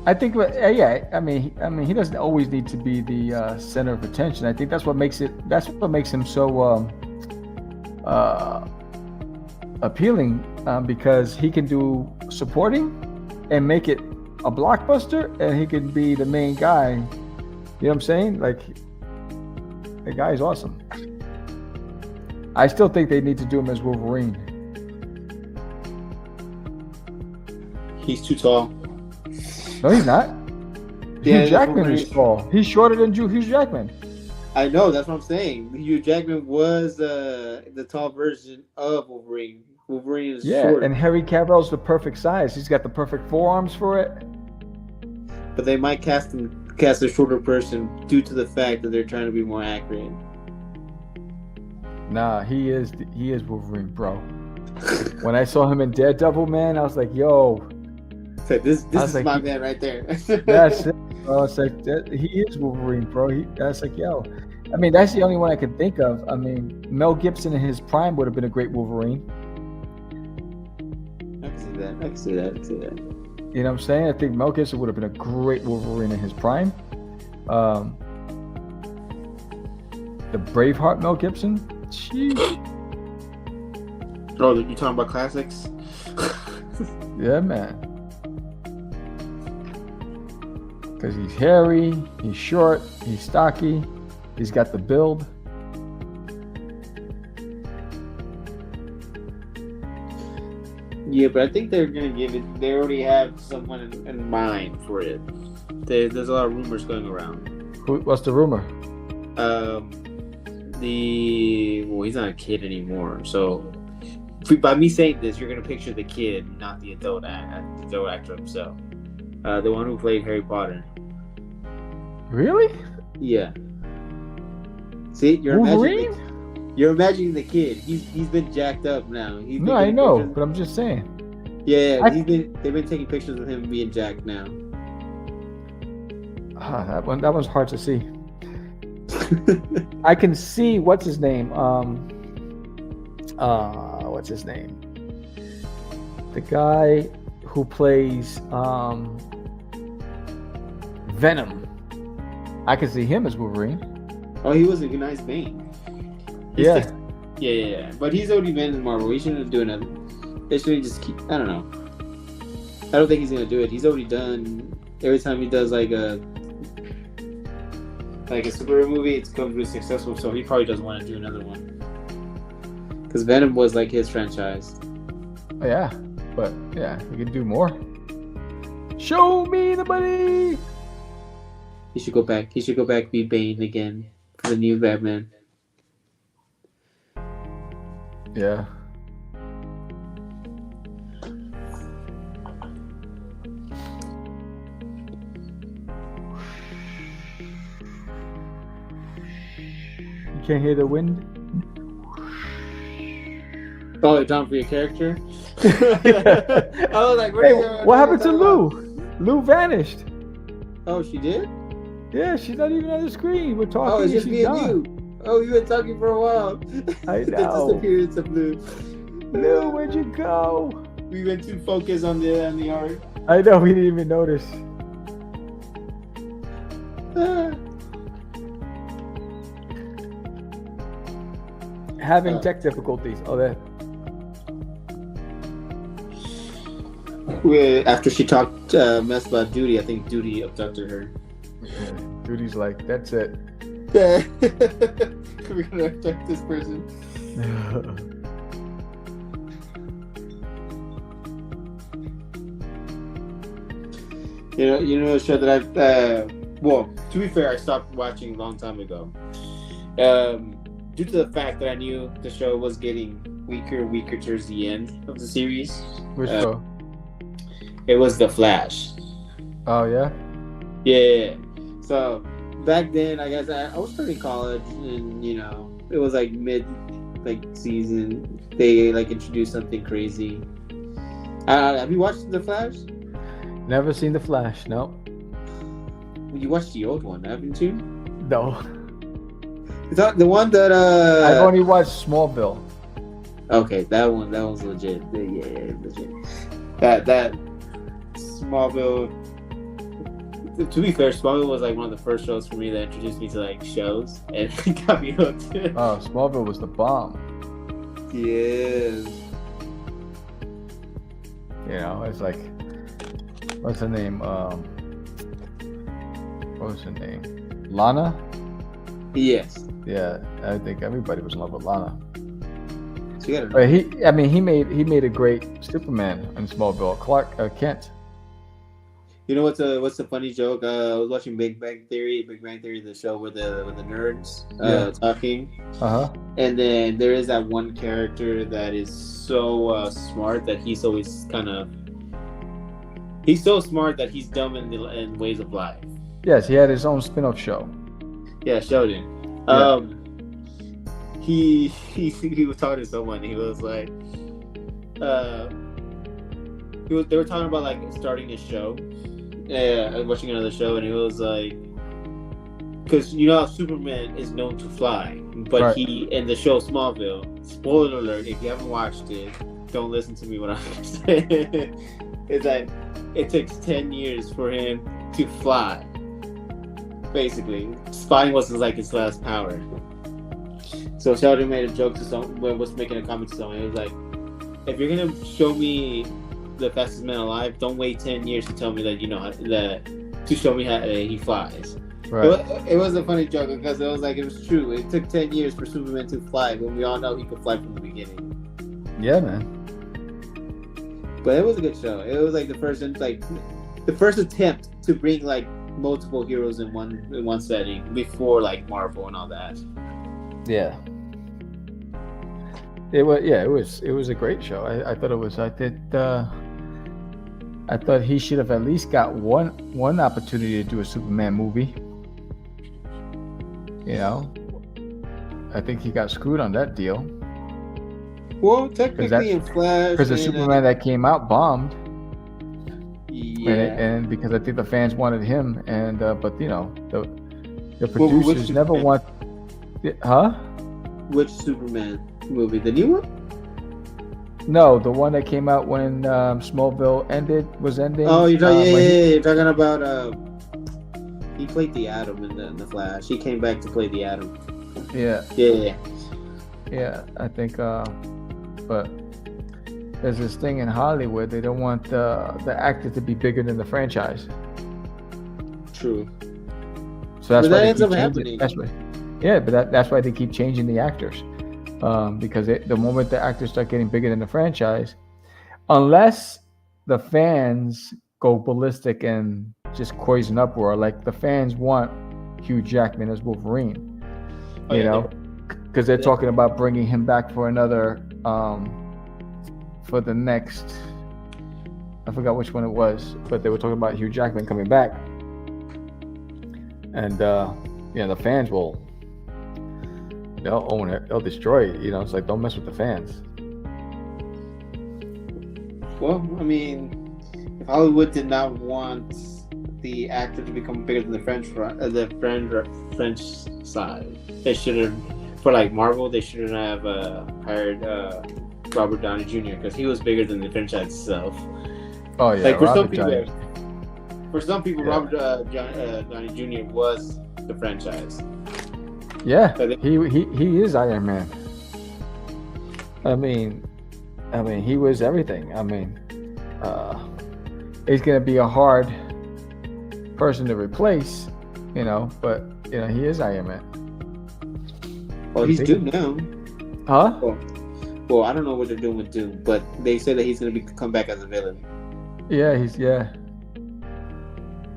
I think, yeah. I mean, he doesn't always need to be the center of attention. I think that's what makes it. That's what makes him so appealing, because he can do supporting and make it a blockbuster, and he can be the main guy. You know what I'm saying? Like, the guy is awesome. I still think they need to do him as Wolverine. He's too tall. No, he's not. Yeah, Hugh Jackman is tall. He's shorter than Hugh Jackman. I know, that's what I'm saying. Hugh Jackman was the tall version of Wolverine. Wolverine is short. And Henry Cavill's the perfect size. He's got the perfect forearms for it. But they might cast a shorter person due to the fact that they're trying to be more accurate. Nah, he is Wolverine, bro. When I saw him in Daredevil, man, I was like, yo. So this is like, my man right there. That's it, bro. It's like, he is Wolverine, bro. That's like, yo. I mean, that's the only one I could think of. I mean, Mel Gibson in his prime would have been a great Wolverine. I can see that. You know what I'm saying? I think Mel Gibson would have been a great Wolverine in his prime. The Braveheart Mel Gibson. Sheesh. Oh, you talking about classics? Yeah, man. Because he's hairy, he's short, he's stocky, he's got the build. Yeah, but I think they're gonna give it. They already have someone in mind for it. There's a lot of rumors going around. What's the rumor? He's not a kid anymore. So by me saying this, you're gonna picture the kid, not the adult actor himself. The one who played Harry Potter. Really? Yeah. See, you're Wolverine? imagining the kid. He's been jacked up now. No, I know, but I'm just saying. Yeah, they've been taking pictures of him being jacked now. That one's hard to see. I can see what's his name. What's his name? The guy who plays Venom. I can see him as Wolverine. Oh, he was a nice Bane. Yeah. Yeah. But he's already been in Marvel. He shouldn't do another. They should just keep. I don't know. I don't think he's gonna do it. He's already done. Every time he does like a superhero movie, it comes really successful. So he probably doesn't want to do another one. Because Venom was like his franchise. Yeah, but yeah, he could do more. Show me the money. He should go back. Be Bane again for the new Batman. Yeah. You can't hear the wind? Oh, you're talking for your character? I was like, hey, what happened to Lou? Lou vanished. Oh, she did? Yeah, she's not even on the screen. We're talking. Oh, it's just me and gone. you. Oh, you've been talking for a while. I The know. disappearance of Lou. Lou, where'd you go? We went too focused on the art. I know, we didn't even notice. Having tech difficulties. Oh, that. After she talked mess about Duty, I think Duty abducted her. Yeah. Duty's like, that's it. Yeah. We're gonna abduct this person. You know a show that I've well, to be fair, I stopped watching a long time ago. Due to the fact that I knew the show was getting weaker and weaker towards the end of the series. Which show? It was The Flash. Oh yeah? Yeah. So back then, I guess I was starting college, and it was like mid season. They introduced something crazy. Have you watched The Flash? Never seen The Flash, no. You watched the old one, haven't you? No. The one that I've only watched Smallville. Okay, that one's legit. Yeah, legit. That Smallville. To be fair, Smallville was one of the first shows for me that introduced me to shows and got me hooked. Oh, Smallville was the bomb. Yes. It's like, what's her name? What was her name? Lana? Yes. Yeah, I think everybody was in love with Lana. So you gotta But he made a great Superman in Smallville. Clark Kent. You know what's a funny joke? I was watching Big Bang Theory, the show with the nerds talking. And then there is that one character that is so smart that he's always he's so smart that he's dumb in ways of life. Yes, he had his own spin-off show. Yeah, Sheldon. Yeah. He was talking to someone. He was like, they were talking about starting a show. Watching another show, and he was like, because how Superman is known to fly, but right. He in the show Smallville. Spoiler alert! If you haven't watched it, don't listen to me when I'm saying. It's like it takes 10 years for him to fly. Basically, flying was his last power. So Sheldon made a joke to someone, was making a comment to someone. He was like, "If you're gonna show me the fastest man alive, don't wait 10 years to tell me that to show me how he flies." Right. It was a funny joke because it was true. It took 10 years for Superman to fly, but we all know he could fly from the beginning. Yeah, man. But it was a good show. It was the first attempt to bring multiple heroes in one setting before Marvel and all that. Yeah. It was a great show. I thought it was. I thought he should have at least got one opportunity to do a Superman movie. I think he got screwed on that deal. Well, technically in Flash, because the Superman that came out bombed. Yeah. And because I think the fans wanted him, and but the producers never want. Huh? Which Superman movie? The new one? No, the one that came out when Smallville was ending. Oh, you're talking about he played the Atom in the Flash. He came back to play the Atom. Yeah. Yeah, I think. But there's this thing in Hollywood. They don't want the actor to be bigger than the franchise. True. So that's why that ends up happening. That's why they keep changing the actors. Because the moment the actors start getting bigger than the franchise, unless the fans go ballistic and just poison uproar, the fans want Hugh Jackman as Wolverine, because they're talking about bringing him back for another, for the next, I forgot which one it was, but they were talking about Hugh Jackman coming back, and the fans they'll own it. They'll destroy it. It's don't mess with the fans. Well, I mean, if Hollywood did not want the actor to become bigger than the French side, they should have, for Marvel, they shouldn't have hired Robert Downey Jr. because he was bigger than the franchise itself. Oh yeah. For some people, Robert Downey Jr. was the franchise. Yeah, he is Iron Man. I mean, he was everything. I mean, he's going to be a hard person to replace, but he is Iron Man. Well, he's Doom now. Huh? Well, I don't know what they're doing with Doom, but they say that he's going to come back as a villain. Yeah,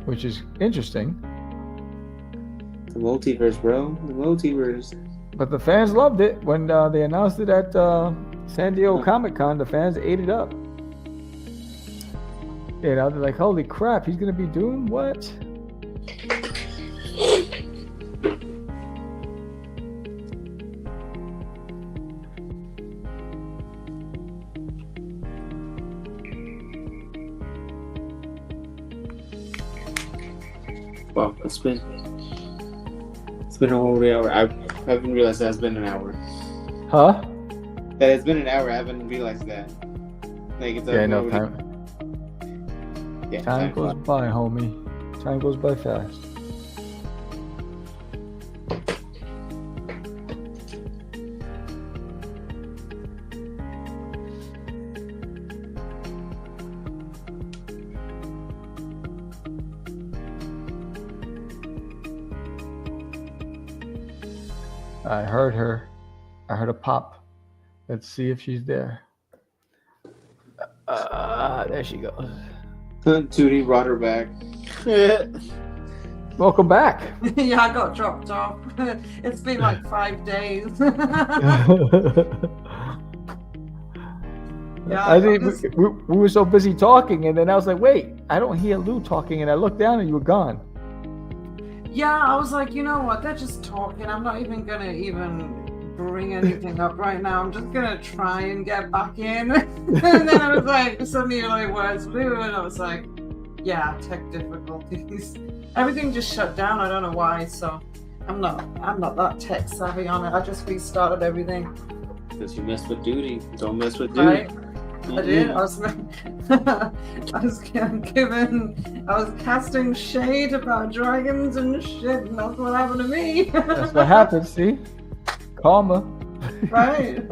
which is interesting. The multiverse, bro. The multiverse. But the fans loved it when they announced it at San Diego Comic-Con. The fans ate it up. They're like, holy crap, he's going to be Doom? What? Wow, it's been over an hour. I haven't realized that it's been an hour. Huh? That it's been an hour. I haven't realized that. Like it's no time. Yeah, time goes by, homie. Time goes by fast. I heard her. I heard a pop. Let's see if she's there. There she goes. Judy brought her back. Welcome back. Yeah, I got dropped off. It's been like 5 days. Yeah, I think we were so busy talking, and then I was like, wait, I don't hear Lou talking, and I looked down and you were gone. Yeah, I was like, you know what? They're just talking. I'm not even gonna bring anything up right now. I'm just gonna try and get back in. And then I was like, suddenly you're like, where's Lou? And I was like, yeah, tech difficulties. Everything just shut down. I don't know why. So I'm not that tech savvy on it. I just restarted everything. Because you messed with Duty. Don't mess with Duty. Right? I did. I was casting shade about dragons and shit, and that's what happened to me. That's what happened. See, karma. Right.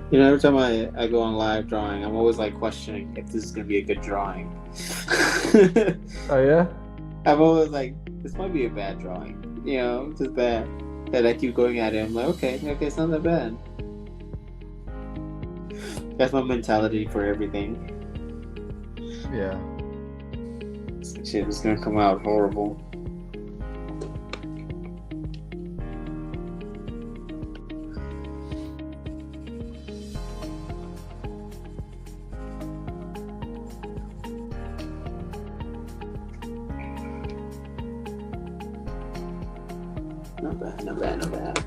Every time I go on live drawing, I'm always like questioning if this is gonna be a good drawing. Oh yeah? I'm always like, this might be a bad drawing. Just bad. And I keep going at it. I'm like, okay, it's not that bad. That's my mentality for everything. Yeah. This shit is gonna come out horrible. Not bad.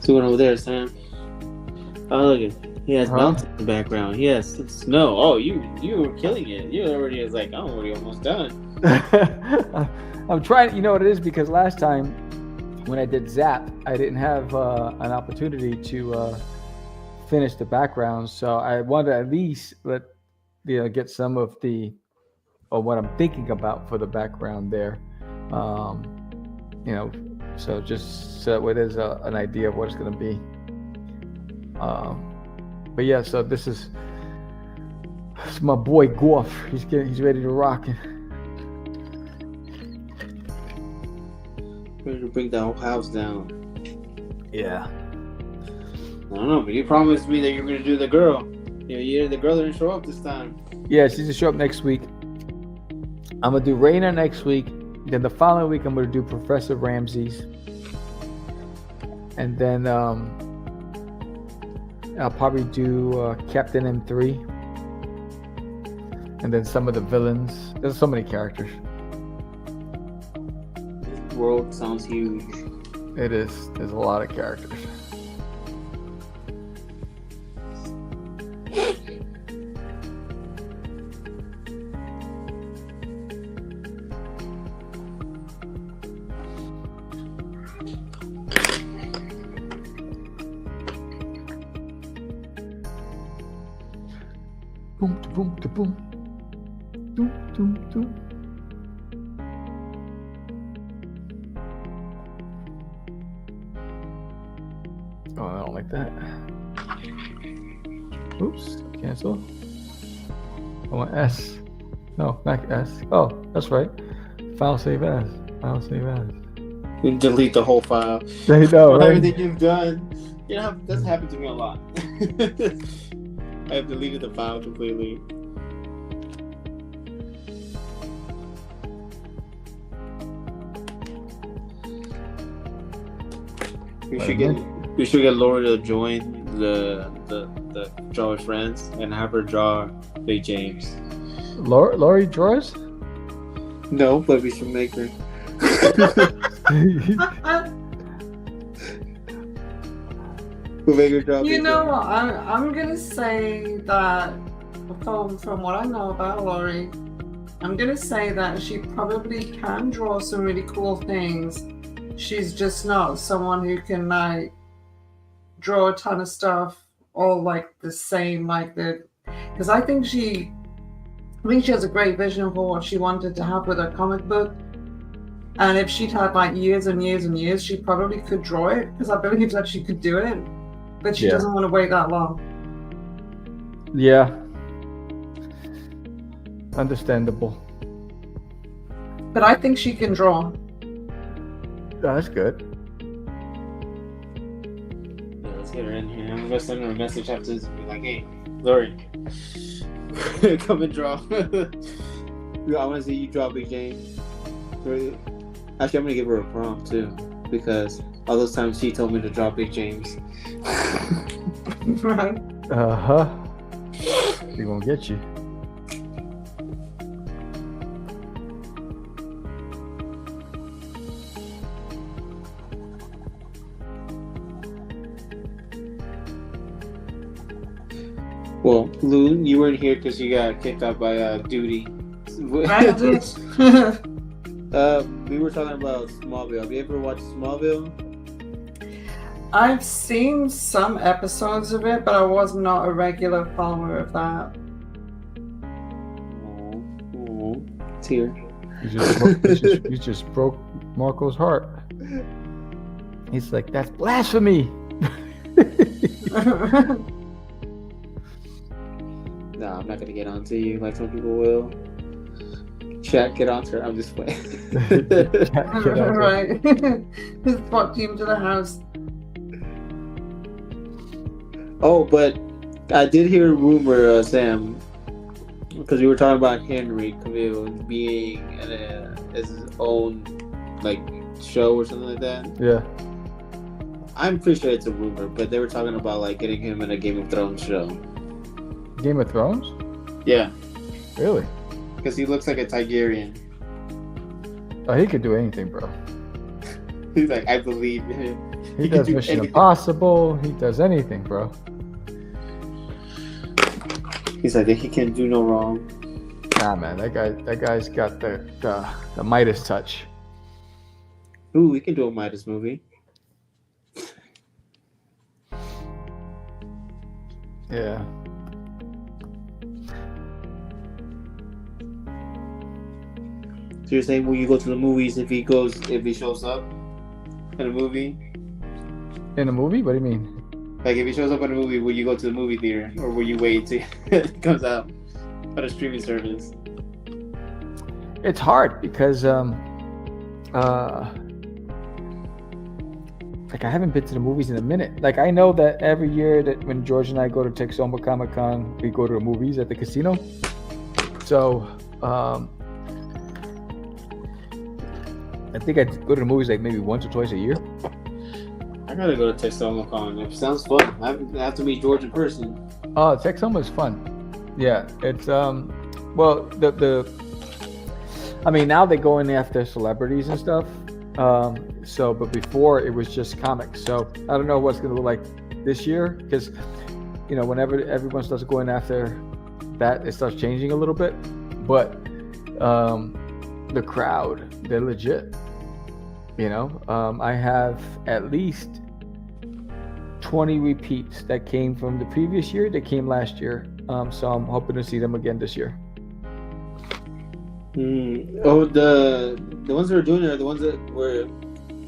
See what over there, Sam? Oh, look at he has mountains in the background. He has snow. Oh, you were killing it. You already was like, I'm already almost done. I'm trying. You know what it is? Because last time when I did Zap, I didn't have an opportunity to finish the background, so I wanted to at least get some of what I'm thinking about for the background there. So just so it is an idea of what it's going to be. But yeah, so this is my boy Gorf. He's ready to rock it. Ready to bring the whole house down. Yeah. I don't know, but you promised me that you were going to do the girl. The girl didn't show up this time. Yeah, she's gonna show up next week. I'm gonna do Raina next week. Then the following week, I'm gonna do Professor Ramses. And then I'll probably do Captain M3. And then some of the villains. There's so many characters. This world sounds huge. It is. There's a lot of characters. Boom, boom, boom. Doom, doom, doom. Oh, I don't like that. Oops, cancel. I want S. No, Mac S. Oh, that's right. File save as. File save as. You delete the whole file. There you go, right? Everything you've done. You know, that's happened to me a lot. I have deleted the file completely. We should get Lori to join the draw with friends and have her draw Big James. Lori draws? No, but we should make her. We'll make her draw. You know what? I'm gonna say that from what I know about Lori, I'm gonna say that she probably can draw some really cool things. She's just not someone who can like draw a ton of stuff all like the same, like the. Because I think she has a great vision for what she wanted to have with her comic book. And if she'd had like years and years and years, she probably could draw it because I believe that she could do it. But she doesn't want to wait that long. Yeah. Understandable. But I think she can draw. Oh, that's good. Yeah, let's get her in here. I'm gonna send her a message after this and be like, hey, Lori, come and draw. I want to see you draw Big James. Actually, I'm gonna give her a prompt too, because all those times she told me to draw Big James. Right. She gonna get you. Well, Lou, you weren't here because you got kicked out by duty. Right. We were talking about Smallville. Have you ever watched Smallville? I've seen some episodes of it, but I was not a regular follower of that. Oh, tear. You just broke Marco's heart. He's like, that's blasphemy. No, I'm not gonna get onto you like some people will. Chat, get onto her. I'm just playing. Right. Just brought you to the house. Oh, but I did hear a rumor, Sam, because we were talking about Henry Cavill being his own like show or something like that. Yeah. I'm pretty sure it's a rumor, but they were talking about like getting him in a Game of Thrones show. Game of Thrones? Yeah, Really? because he looks like a Tigerian. Oh, he could do anything, bro. He's like, I believe in him. He can does do Mission anything. Impossible. He does anything, bro. He's like, he can do no wrong. Nah, man, that guy's got the Midas touch. Ooh, we can do a Midas movie. Yeah. So you're saying, will you go to the movies if he shows up in a movie? In a movie? What do you mean? Like, if he shows up in a movie, will you go to the movie theater, or will you wait till it comes out on a streaming service? It's hard because like I haven't been to the movies in a minute. Like I know that every year that when George and I go to Texoma Comic Con, we go to the movies at the casino. So I think I go to the movies like maybe once or twice a year. I gotta go to Texoma Con. It sounds fun. I have to meet George in person. Oh, Texoma is fun. Yeah, it's well I mean now they're going after celebrities and stuff. So but before it was just comics. So I don't know what's gonna look like this year because you know whenever everyone starts going after that, it starts changing a little bit. But the crowd, they're legit. You know, I have at least 20 repeats that came from the previous year that came last year, So I'm hoping to see them again this year. Oh, the ones that were doing it are the ones that were,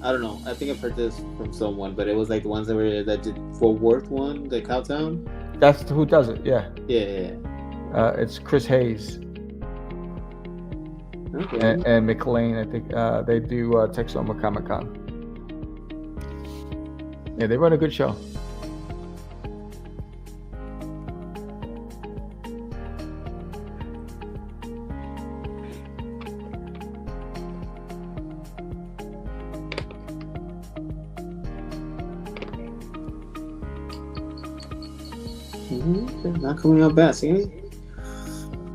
I don't know. I think I've heard this from someone, but it was like the ones that did Fort Worth one, the Cowtown. That's who does it. Yeah. Yeah. It's Chris Hayes Okay. and McLean. I think they do Texoma Comic Con. Yeah, they run a good show. They're not coming out bad. See,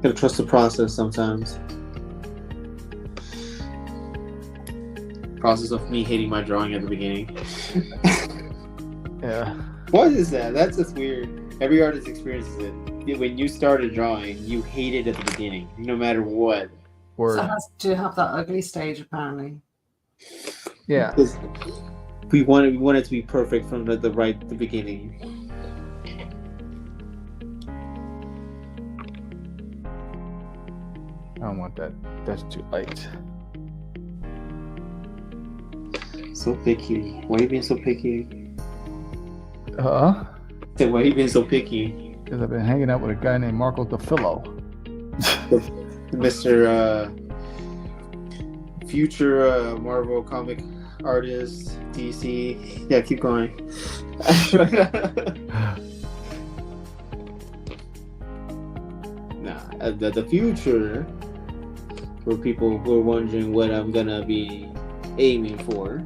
gotta trust the process sometimes. Process of me hating my drawing at the beginning. Yeah. What is that? That's just weird. Every artist experiences it. When you started drawing, you hate it at the beginning, no matter what. Word. So it has to have that ugly stage, apparently. Yeah. Because we want it to be perfect from the beginning. I don't want that. That's too light. So picky. Why are you being so picky? Huh? Why are you being so picky? Because I've been hanging out with a guy named Marco Defillo. Mr. Future Marvel comic artist, DC. Yeah, keep going. Nah, the future, for people who are wondering what I'm gonna be aiming for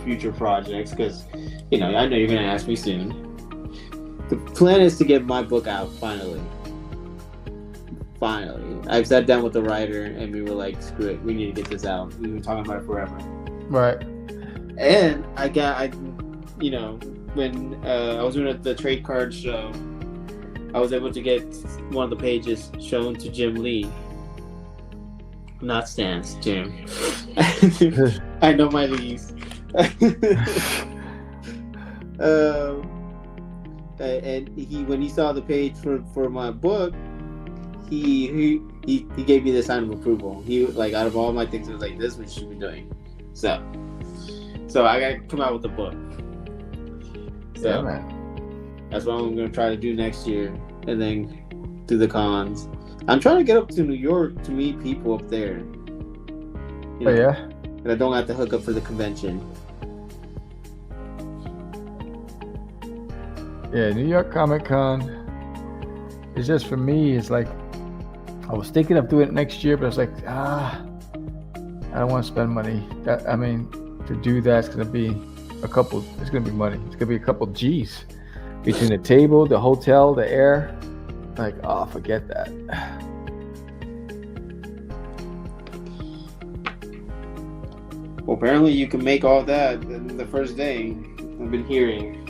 future projects, because I know you're gonna ask me soon. The plan is to get my book out finally. I've sat down with the writer and we were like, screw it, we need to get this out. We've been talking about it forever. Right. And when I was doing the trade card show, I was able to get one of the pages shown to Jim Lee. Not Stans, Jim. I know my Lees. And when he saw the page for my book, he gave me the sign of approval. He out of all my things, it was like, this is what you should be doing. So I gotta come out with the book. So Yeah, man. that's what I'm gonna try to do next year, and then do the cons. I'm trying to get up to New York to meet people up there. Oh yeah. And I don't have to hook up for the convention. Yeah, New York Comic Con. It's just for me. It's like I was thinking of doing it next year, but I was like, I don't want to spend money. To do that, it's gonna be It's gonna be money. It's gonna be a couple G's between the table, the hotel, the air. Like, oh, forget that. Well, apparently you can make all that in the first day. I've been hearing.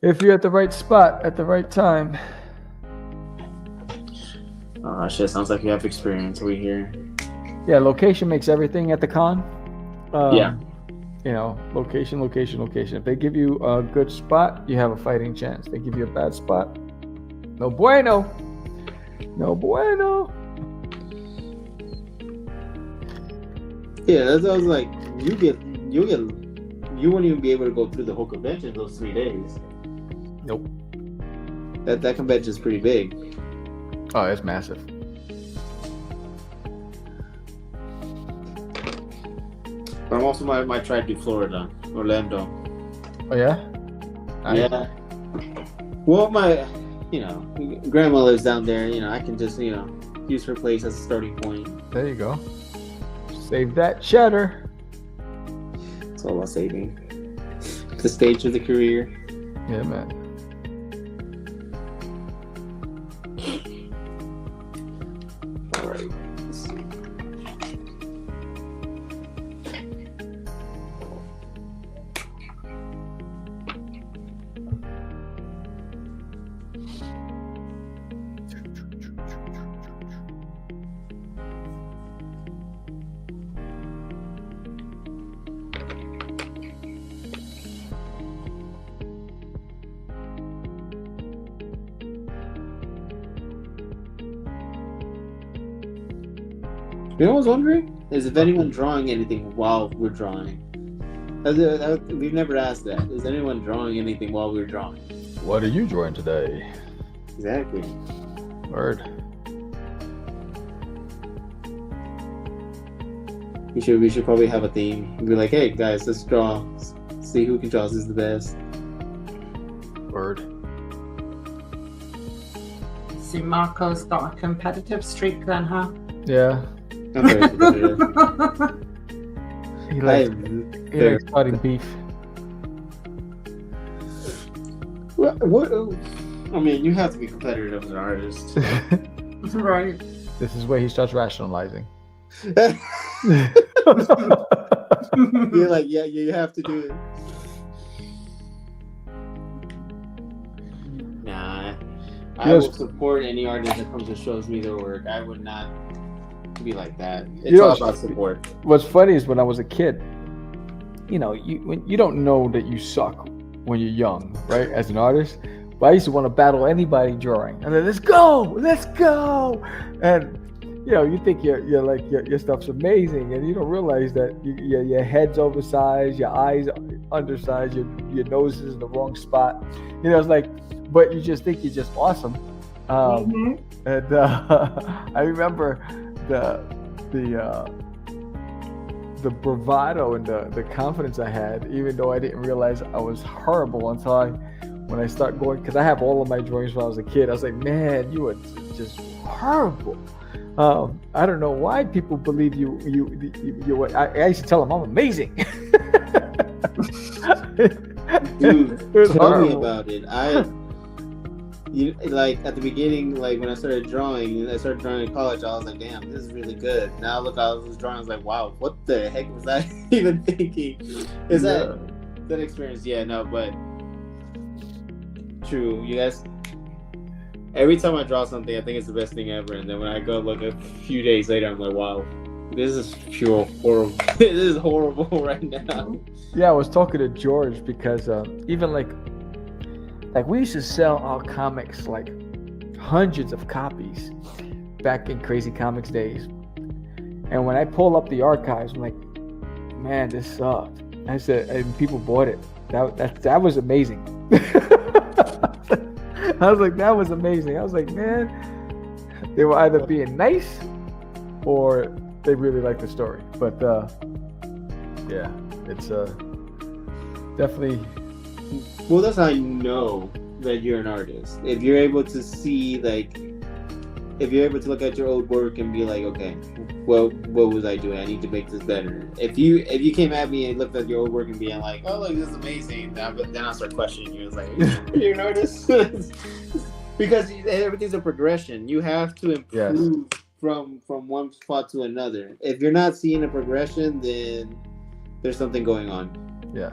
If you're at the right spot at the right time. Oh shit! Sounds like you have experience. We hear. Yeah, location makes everything at the con. Yeah. Location. If they give you a good spot, you have a fighting chance. They give you a bad spot, no bueno. Yeah, that's what I was like. You won't even be able to go through the whole convention those 3 days. Nope. That convention is pretty big. Oh, it's massive. But I also might try to do Florida, Orlando. Oh yeah. Yeah. Well, my grandma lives down there. I can just use her place as a starting point. There you go. Save that cheddar. It's all about saving. The stage of the career. Yeah, man. All right. Let's see. You know what I was wondering? Is if anyone drawing anything while we're drawing. We've never asked that. Is anyone drawing anything while we're drawing? What are you drawing today? Exactly. Word. We should probably have a theme. Be like, hey guys, let's draw. See who can draw us is the best. Word. See, Marco's got a competitive streak then, huh? Yeah. I'm very competitive. He likes fighting beef. What? I mean, you have to be competitive as an artist. Right. This is where he starts rationalizing. You're like, yeah, you have to do it. Nah, I will support any artist that comes and shows me their work. I would not be like that. It's all about support. What's funny is when I was a kid, you don't know that you suck when you're young, right? As an artist, but I used to want to battle anybody drawing, and then let's go, and you think your stuff's amazing, and you don't realize that your head's oversized, your eyes undersized, your nose is in the wrong spot. It's like, but you just think you're just awesome. And I remember the bravado and the confidence I had, even though I didn't realize I was horrible until when I start going, because I have all of my drawings when I was a kid. I was like, man, you are just horrible. I don't know why people believe you. I used to tell them I'm amazing. Dude, tell me about it. Like at the beginning, like when I started drawing in college, I was like, damn, this is really good. Now look, I was drawing, I was like, wow, what the heck was I even thinking? Is that experience? Yeah, no, but true. You guys, every time I draw something, I think it's the best thing ever. And then when I go look a few days later, I'm like, wow, this is pure horrible. This is horrible right now. Yeah, I was talking to George because even like we used to sell our comics like hundreds of copies back in Crazy Comics days. And when I pull up the archives, I'm like, man, this sucked. I said, and people bought it. That was amazing. I was like, that was amazing. I was like, man, they were either being nice or they really liked the story. But yeah, it's definitely. Well, that's how you know that you're an artist. If you're able to see, if you're able to look at your old work and be like, okay, well, what was I doing? I need to make this better. If you came at me and looked at your old work and being like, oh, look, this is amazing, then I'll start questioning you. It's like, you're an artist? Because everything's a progression. You have to improve from one spot to another. If you're not seeing a progression, then there's something going on. Yeah.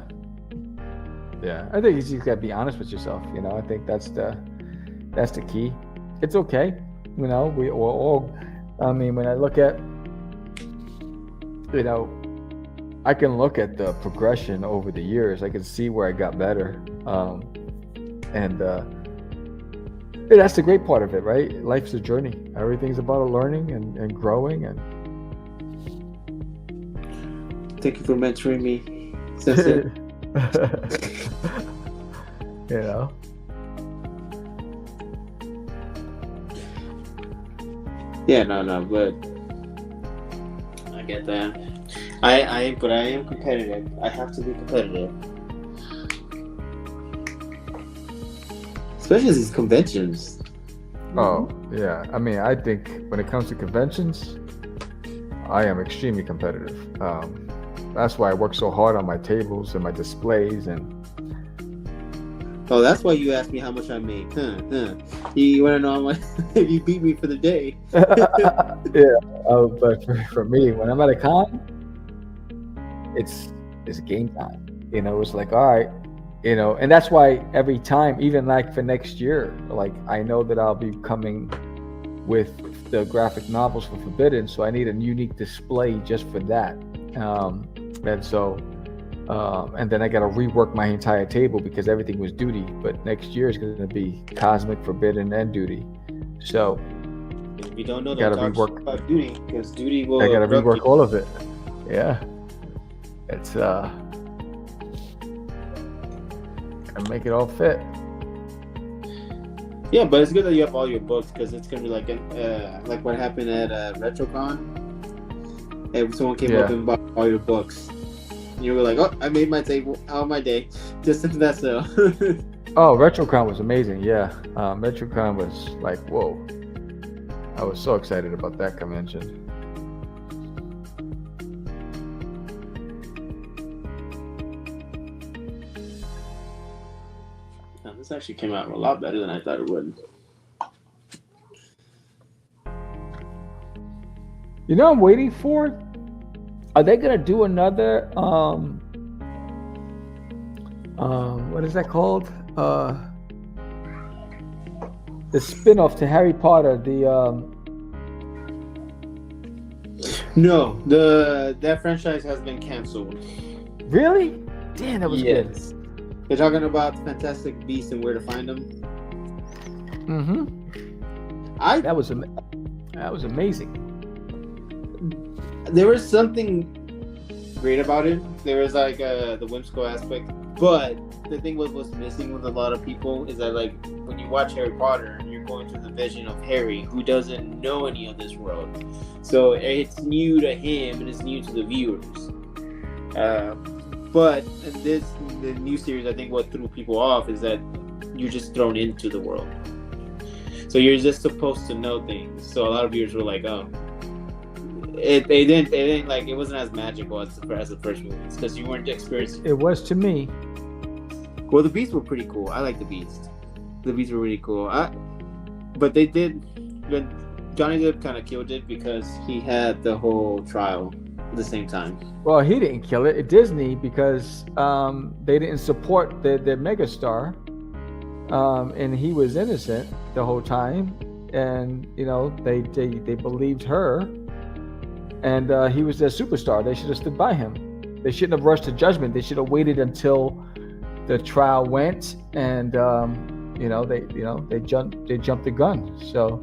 Yeah, I think you just gotta be honest with yourself. I think that's the key. It's okay. We all. I mean, when I look at, I can look at the progression over the years. I can see where I got better, and that's the great part of it, right? Life's a journey. Everything's about learning and growing. And thank you for mentoring me. Sensei. Yeah, no, but I get that. I am competitive. I have to be competitive, especially these conventions. Oh yeah, I mean, I think when it comes to conventions, I am extremely competitive. That's why I work so hard on my tables and my displays and. Oh, that's why you asked me how much I make, huh? You want to know how much if you beat me for the day? Yeah. But for me, when I'm at a con, it's game time. It's like, all right, and that's why every time, even like for next year, like I know that I'll be coming with the graphic novels for Forbidden, so I need a unique display just for that. And so, and then I got to rework my entire table because everything was duty. But next year is going to be Cosmic, Forbidden, and duty. So If you don't know, You don't gotta talk rework. about Duty, because Duty will I gotta abrupt rework you. all of it. Yeah, it's gotta make it all fit. Yeah, but it's good that you have all your books, because it's gonna be like what happened at RetroCon. And someone came up Yeah. and bought all your books. You were like, "Oh, I made my table on my day, just into that sale." Oh, RetroCon was amazing. Yeah, RetroCon was like, whoa. I was so excited about that convention. Now, this actually came out a lot better than I thought it would. You know, I'm waiting for. Are they gonna do another? What is that called? The spin-off to Harry Potter. No, that franchise has been canceled. Really? Damn, that was good. Yes. They're talking about Fantastic Beasts and where to find them. Mm-hmm. That was amazing. There was something great about it. There was like the whimsical aspect, but the thing was missing with a lot of people is that, like, when you watch Harry Potter, you're going through the vision of Harry, who doesn't know any of this world, so it's new to him and it's new to the viewers. But in the new series, I think what threw people off is that you're just thrown into the world, so you're just supposed to know things. So a lot of viewers were like, "Oh." It didn't like, it wasn't as magical as the first movies, because you weren't experiencing. It was to me. Well, the Beasts were pretty cool. I like the Beasts. The Beasts were really cool. But they did. Johnny Depp kind of killed it because he had the whole trial at the same time. Well, he didn't kill it. Disney, because they didn't support their megastar, and he was innocent the whole time, and they believed her. And he was their superstar. They should have stood by him. They shouldn't have rushed to judgment. They should have waited until the trial went, and they jumped the gun. So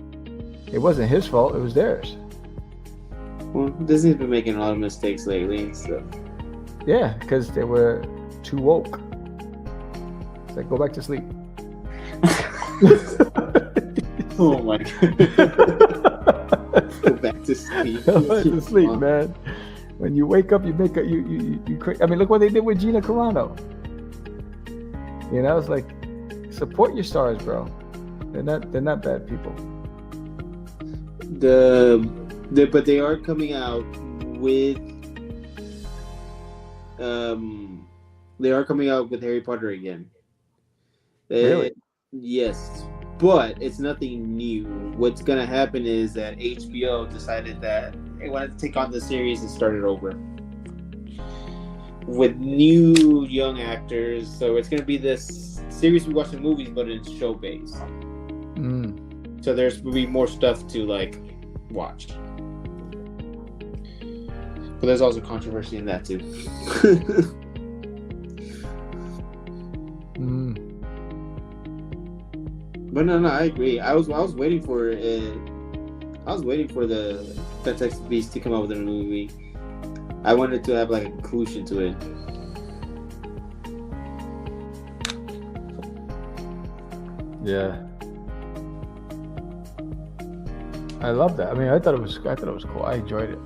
it wasn't his fault. It was theirs. Well, Disney's been making a lot of mistakes lately. So yeah, because they were too woke. It's like, go back to sleep. Oh my god. Go back to sleep. Go back to sleep, man. When you wake up, you make a you. I mean, look what they did with Gina Carano. It's like, support your stars, bro. They're not bad people. But they are coming out with Harry Potter again. Really? Yes. But it's nothing new. What's gonna happen is that HBO decided that they wanted to take on the series and start it over with new young actors. So it's gonna be this series we watch in movies, but it's show based. So there's will be more stuff to like watch. But there's also controversy in that too. But no, I agree. I was waiting for the Fantastic Beasts to come out with a movie. I wanted to have like a conclusion to it. Yeah. I love that. I mean, I thought it was cool. I enjoyed it.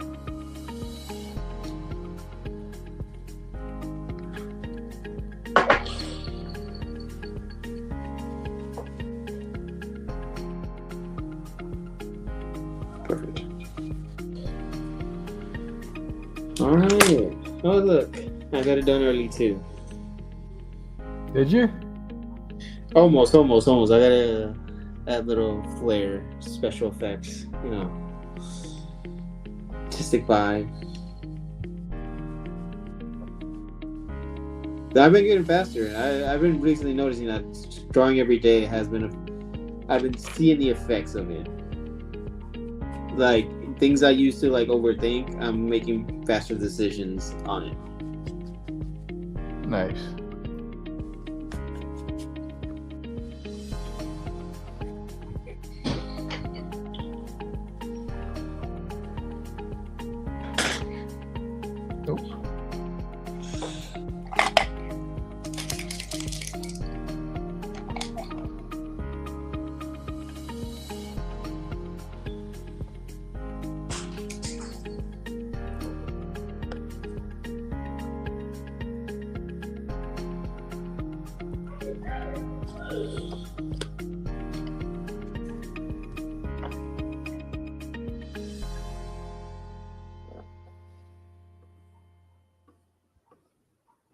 Perfect. All right. Oh look, I got it done early too. Did you? Almost. I got that little flair, special effects, to stick by. I've been getting faster. I've been recently noticing that drawing every day has been. I've been seeing the effects of it. Like things I used to like overthink, I'm making faster decisions on it. Nice.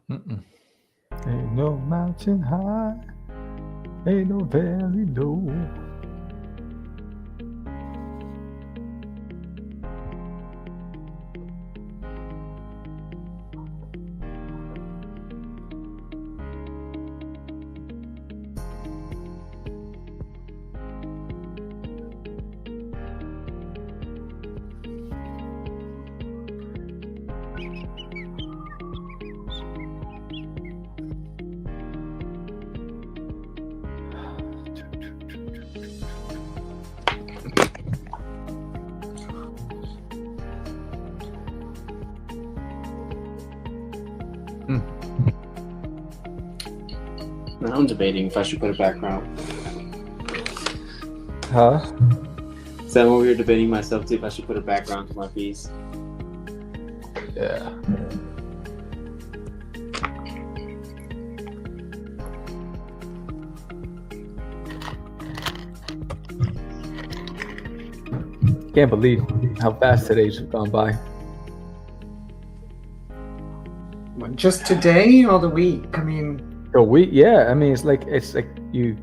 Mm-mm. Ain't no mountain high, ain't no valley low. Now I'm debating if I should put a background. Huh? So I'm over here debating myself too if I should put a background to my piece. Yeah. Can't believe how fast today's gone by. Just today or the week? I mean, A week, yeah. I mean, it's like you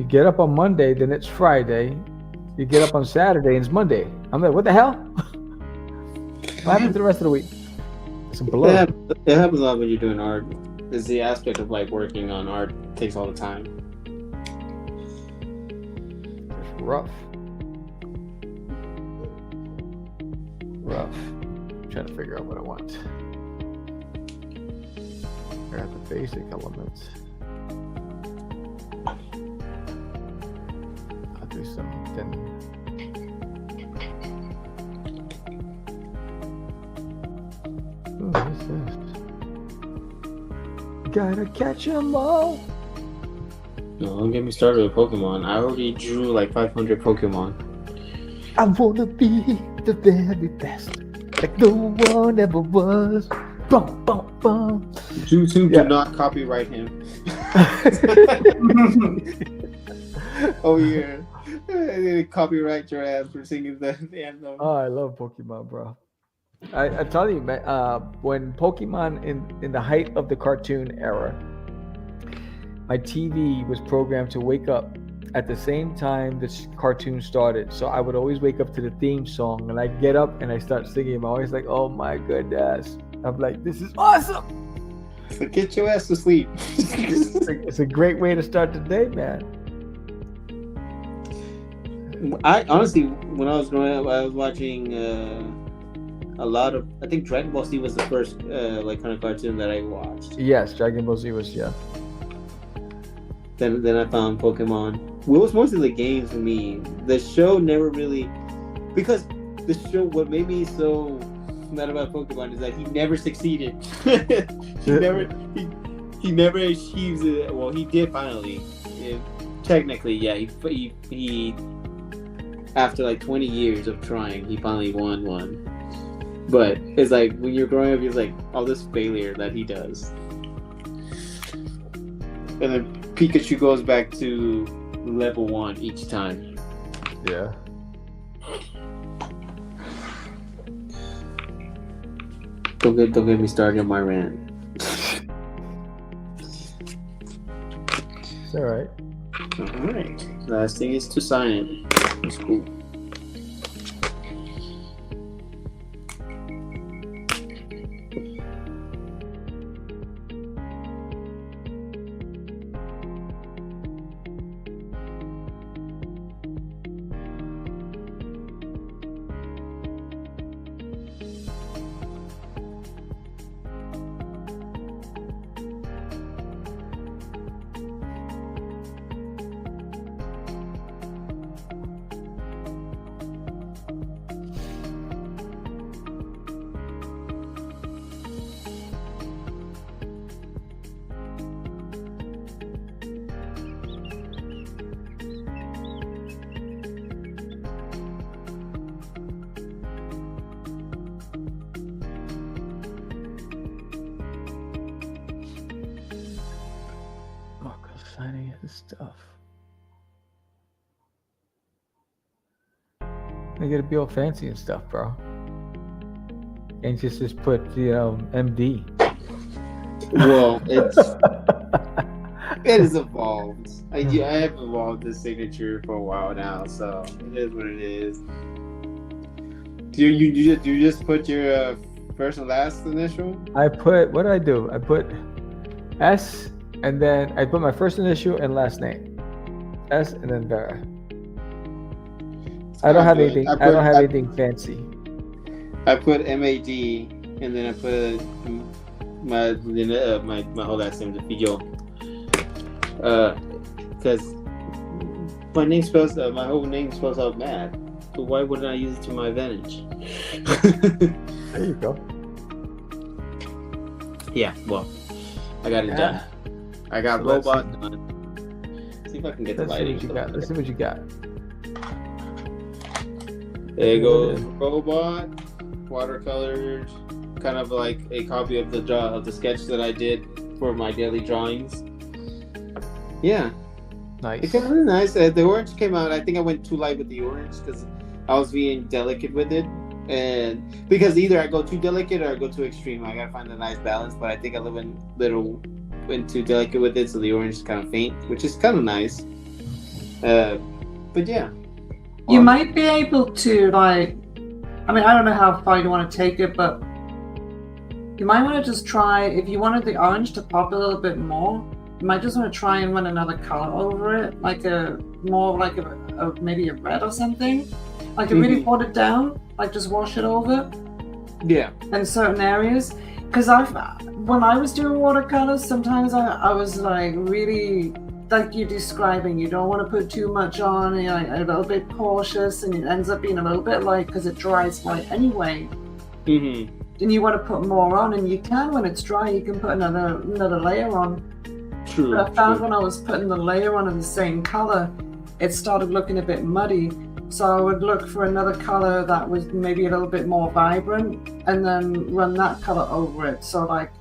get up on Monday, then it's Friday. You get up on Saturday, and it's Monday. I'm like, what the hell? What happened to the rest of the week? It's a blur. It happens a lot when you're doing art. It's the aspect of like working on art takes all the time. It's rough. Rough. I'm trying to figure out what I want. I got the basic elements. I'll do something. Oh, what's this? Gotta catch 'em all. No, don't get me started with Pokemon. I already drew like 500 Pokemon. I wanna be the very best, like no one ever was. Bum, bum, bum. YouTube Yeah. do not copyright him. Oh yeah, they copyright your ass for singing the anthem. Oh, I love Pokemon, bro. I tell you, man, when Pokemon in the height of the cartoon era, my TV was programmed to wake up at the same time this cartoon started. So I would always wake up to the theme song, and I get up and I start singing. I'm always like, oh my goodness. I'm like, this is awesome. So get your ass to sleep. It's a great way to start the day, man. I honestly, when I was growing up, I was watching a lot of. I think Dragon Ball Z was the first like kind of cartoon that I watched. Yes, Dragon Ball Z was, yeah. Then I found Pokemon. Well, it was mostly the games for me. The show never really, because the show. What made me so mad about Pokemon is that he never succeeded. he never achieves it. Well, he did finally. Technically, yeah. He after like 20 years of trying, he finally won one. But it's like when you're growing up, it's like all this failure that he does, and then Pikachu goes back to level 1 each time. Yeah. Don't get me started on my rant. It's all right. Alright. Last thing is to sign it. That's cool. signing his stuff. I gotta be all fancy and stuff, bro. And just put MD. Well, it is evolved. I have evolved this signature for a while now, so it is what it is. Do you just put your first and last initial? I put, what did I do? I put S, and then I put my first initial and last name. S and then Vera. I don't have anything. I don't have anything fancy. I put MAD, and then I put my whole last name, Defillo. Because my name spells my whole name spells out mad. So why wouldn't I use it to my advantage? There you go. Yeah, well, I got it done. I got So robot done. See if I can get the Let's see lighting. what you got. Let's see what you got. There goes robot, watercolored, kind of like a copy of the sketch that I did for my daily drawings. Yeah, Nice. it came really nice. The orange came out. I think I went too light with the orange because I was being delicate with it, and because either I go too delicate or I go too extreme. I gotta find a nice balance. But I think I went too delicate with it, so the orange is kind of faint, which is kind of nice. But yeah. You might be able to, like, I mean, I don't know how far you want to take it, but you might want to just try, if you wanted the orange to pop a little bit more, you might just want to try and run another color over it, like maybe a red or something. Like a really watered down, like just wash it over. Yeah. In certain areas. Because when I was doing watercolors, sometimes I was like really, like you're describing, you don't want to put too much on, and you're like a little bit cautious, and it ends up being a little bit light because it dries light anyway. Mm-hmm. And you want to put more on, and you can, when it's dry, you can put another layer on. True. But I found when I was putting the layer on of the same color, it started looking a bit muddy. So I would look for another color that was maybe a little bit more vibrant, and then run that color over it. So like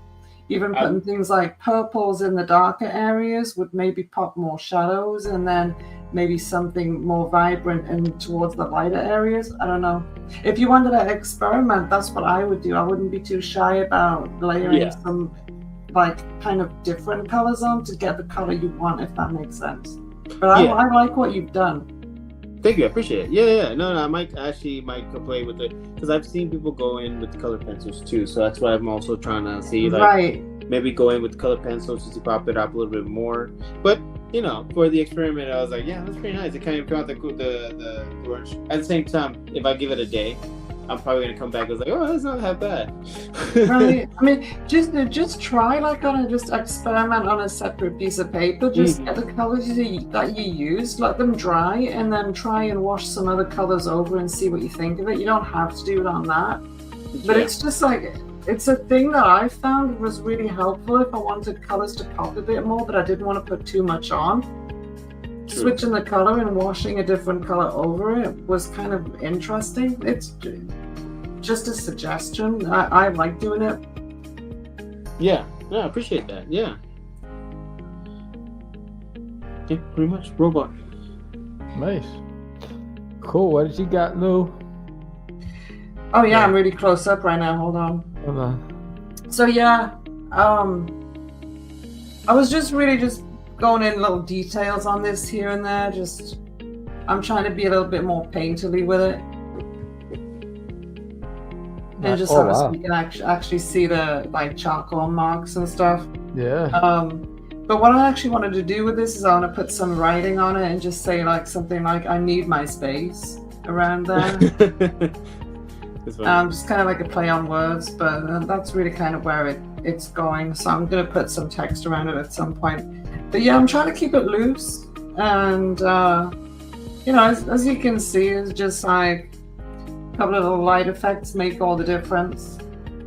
even putting things like purples in the darker areas would maybe pop more shadows, and then maybe something more vibrant in towards the lighter areas. I don't know. If you wanted to experiment, that's what I would do. I wouldn't be too shy about layering some like kind of different colors on to get the color you want, if that makes sense. But I like what you've done. Thank you, I appreciate it. Yeah. No, I might go play with it because I've seen people go in with color pencils too. So that's why I'm also trying to see, like, maybe go in with color pencils just to pop it up a little bit more. But for the experiment, I was like, yeah, that's pretty nice. It kind of came out the orange. At the same time, if I give it a day, I'm probably gonna come back and was like, oh, that's not that bad. Right. I mean, just try just experiment on a separate piece of paper. Just get the colors that you use, let them dry, and then try and wash some other colors over and see what you think of it. You don't have to do it on that, but it's just like, it's a thing that I found was really helpful if I wanted colors to pop a bit more, but I didn't want to put too much on. True. Switching the color and washing a different color over it was kind of interesting. It's just a suggestion. I like doing it. Yeah, I appreciate that. Yeah, pretty much. Robot. Nice. Cool. What did you got, Lou? Oh yeah, I'm really close up right now. Hold on. So yeah, I was just going in little details on this here and there. I'm trying to be a little bit more painterly with it. And just so you can actually see the like charcoal marks and stuff. Yeah. But what I actually wanted to do with this is I want to put some writing on it and just say like something like, I need my space around there. Just kind of like a play on words, but that's really kind of where it's going. So I'm going to put some text around it at some point. But yeah, I'm trying to keep it loose. And, as you can see, it's just like a couple of little light effects make all the difference.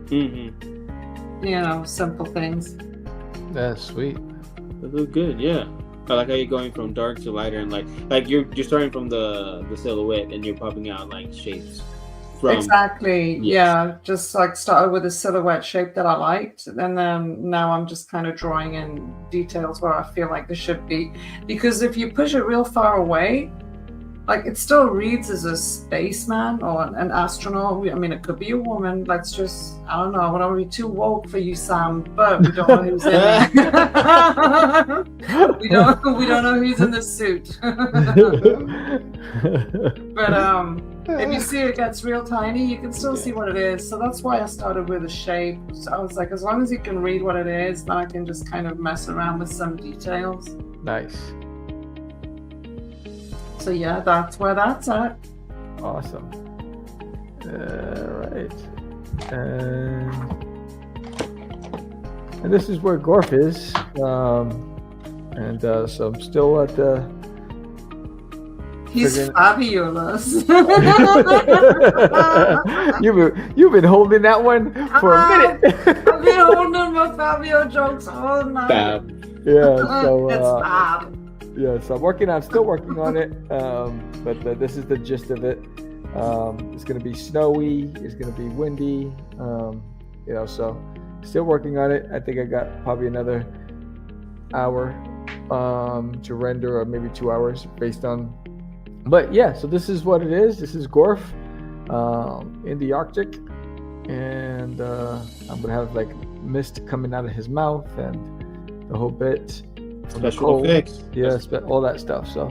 Mm-hmm. Simple things. That's sweet. That looks good, yeah. I like how you're going from dark to lighter, and like you're starting from the silhouette and you're popping out like shapes from. Exactly. Yes. Yeah. Just like started with a silhouette shape that I liked. And then now I'm just kind of drawing in details where I feel like there should be. Because if you push it real far away, like it still reads as a spaceman or an astronaut. I mean, it could be a woman. Let's just, I don't know. I don't want to be too woke for you, Sam, but we don't know who's in there. we don't know who's in the suit. But if you see it gets real tiny, you can still see what it is. So that's why I started with a shape. So I was like, as long as you can read what it is, then I can just kind of mess around with some details. Nice. So yeah, that's where that's at. Awesome. Right. And this is where Gorf is. So I'm still at the. He's fabulous. you've been holding that one for a minute. I've been holding my Fabio jokes all night. Fab. Yeah. So. It's fab. Yeah, so I'm still working on it, but this is the gist of it. It's going to be snowy, it's going to be windy, so still working on it. I think I got probably another hour to render, or maybe 2 hours based on, but yeah, so this is what it is. This is Gorf in the Arctic, and I'm going to have like mist coming out of his mouth and the whole bit. Special effects. Yeah, all that stuff. So,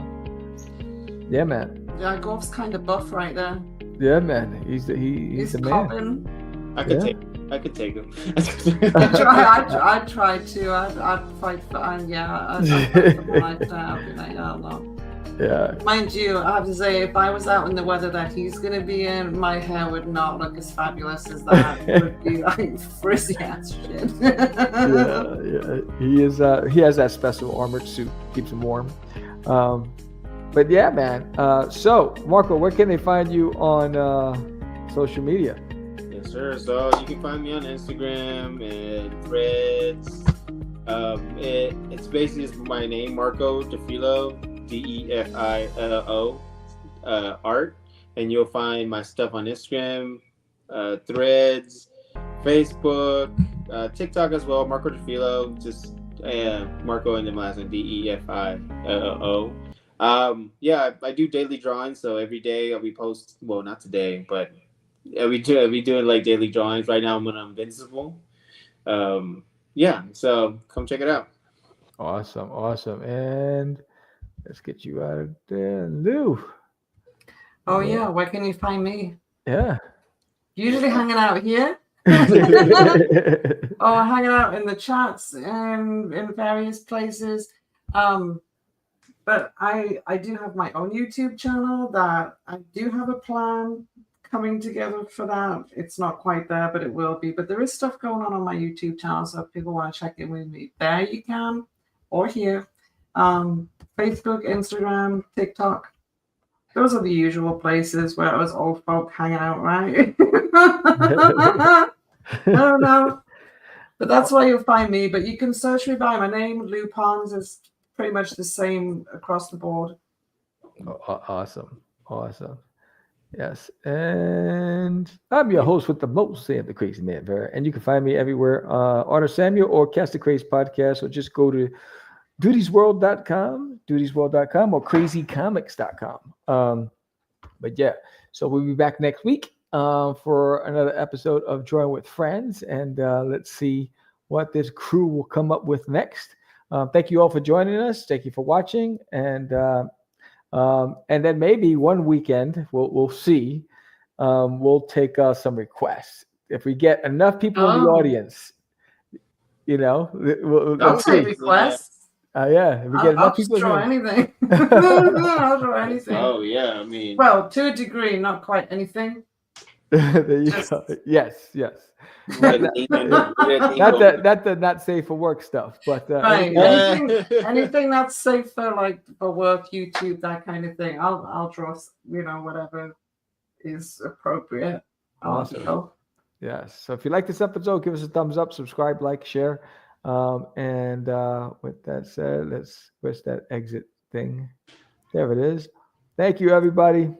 yeah, man. Yeah, Golf's kind of buff right there. Yeah, man. He's the man. Copping. I could take him. I'd try to. I'd fight for. I'd fight for my life. I'd be like, oh no. Yeah. Mind you, I have to say, if I was out in the weather that he's going to be in, my hair would not look as fabulous as that. It would be like frizzy ass shit. yeah. He is. He has that special armored suit, keeps him warm. But yeah, man. So, Marco, where can they find you on social media? Yes, sir. So you can find me on Instagram and Threads. It's basically just my name, Marco Defillo. Defillo art, and you'll find my stuff on Instagram, Threads, Facebook, TikTok as well. Marco Defillo, just Marco and then last name Defillo. I do daily drawings, so every day we post. Well, not today, but I'll be doing like daily drawings. Right now I'm on Invincible. So come check it out. Awesome, and let's get you out of there, Lou. Oh yeah, where can you find me? Yeah. Usually hanging out here. Or hanging out in the chats and in various places. But I do have my own YouTube channel that I do have a plan coming together for that. It's not quite there, but it will be. But there is stuff going on my YouTube channel, so if people want to check in with me there, you can, or here. Facebook, Instagram, TikTok. Those are the usual places where us old folk hang out, right? I don't know. But that's where you'll find me. But you can search me by my name. Lou Pons is pretty much the same across the board. Awesome. Yes. And I'm your host with the most, Sam the Crazy Man Vera. And you can find me everywhere. Honor Samuel or Cast the Craze Podcast, or just go to dudysworld.com or crazycomics.com. But yeah, so we'll be back next week for another episode of Drawing with Friends, and let's see what this crew will come up with next. Thank you all for joining us. Thank you for watching, and then maybe one weekend we'll see. We'll take some requests if we get enough people in the audience. I'll take requests. Yeah, if we get enough people. I'll draw anything. I'll draw anything. Oh yeah, I mean. Well, to a degree, not quite anything. There you go. Yes. Not the not safe for work stuff, but right. Anything that's safe for work, YouTube, that kind of thing. I'll draw, whatever is appropriate. Awesome. Yes. So if you like this episode, give us a thumbs up, subscribe, like, share. And with that said, where's that exit thing? There it is. Thank you, everybody.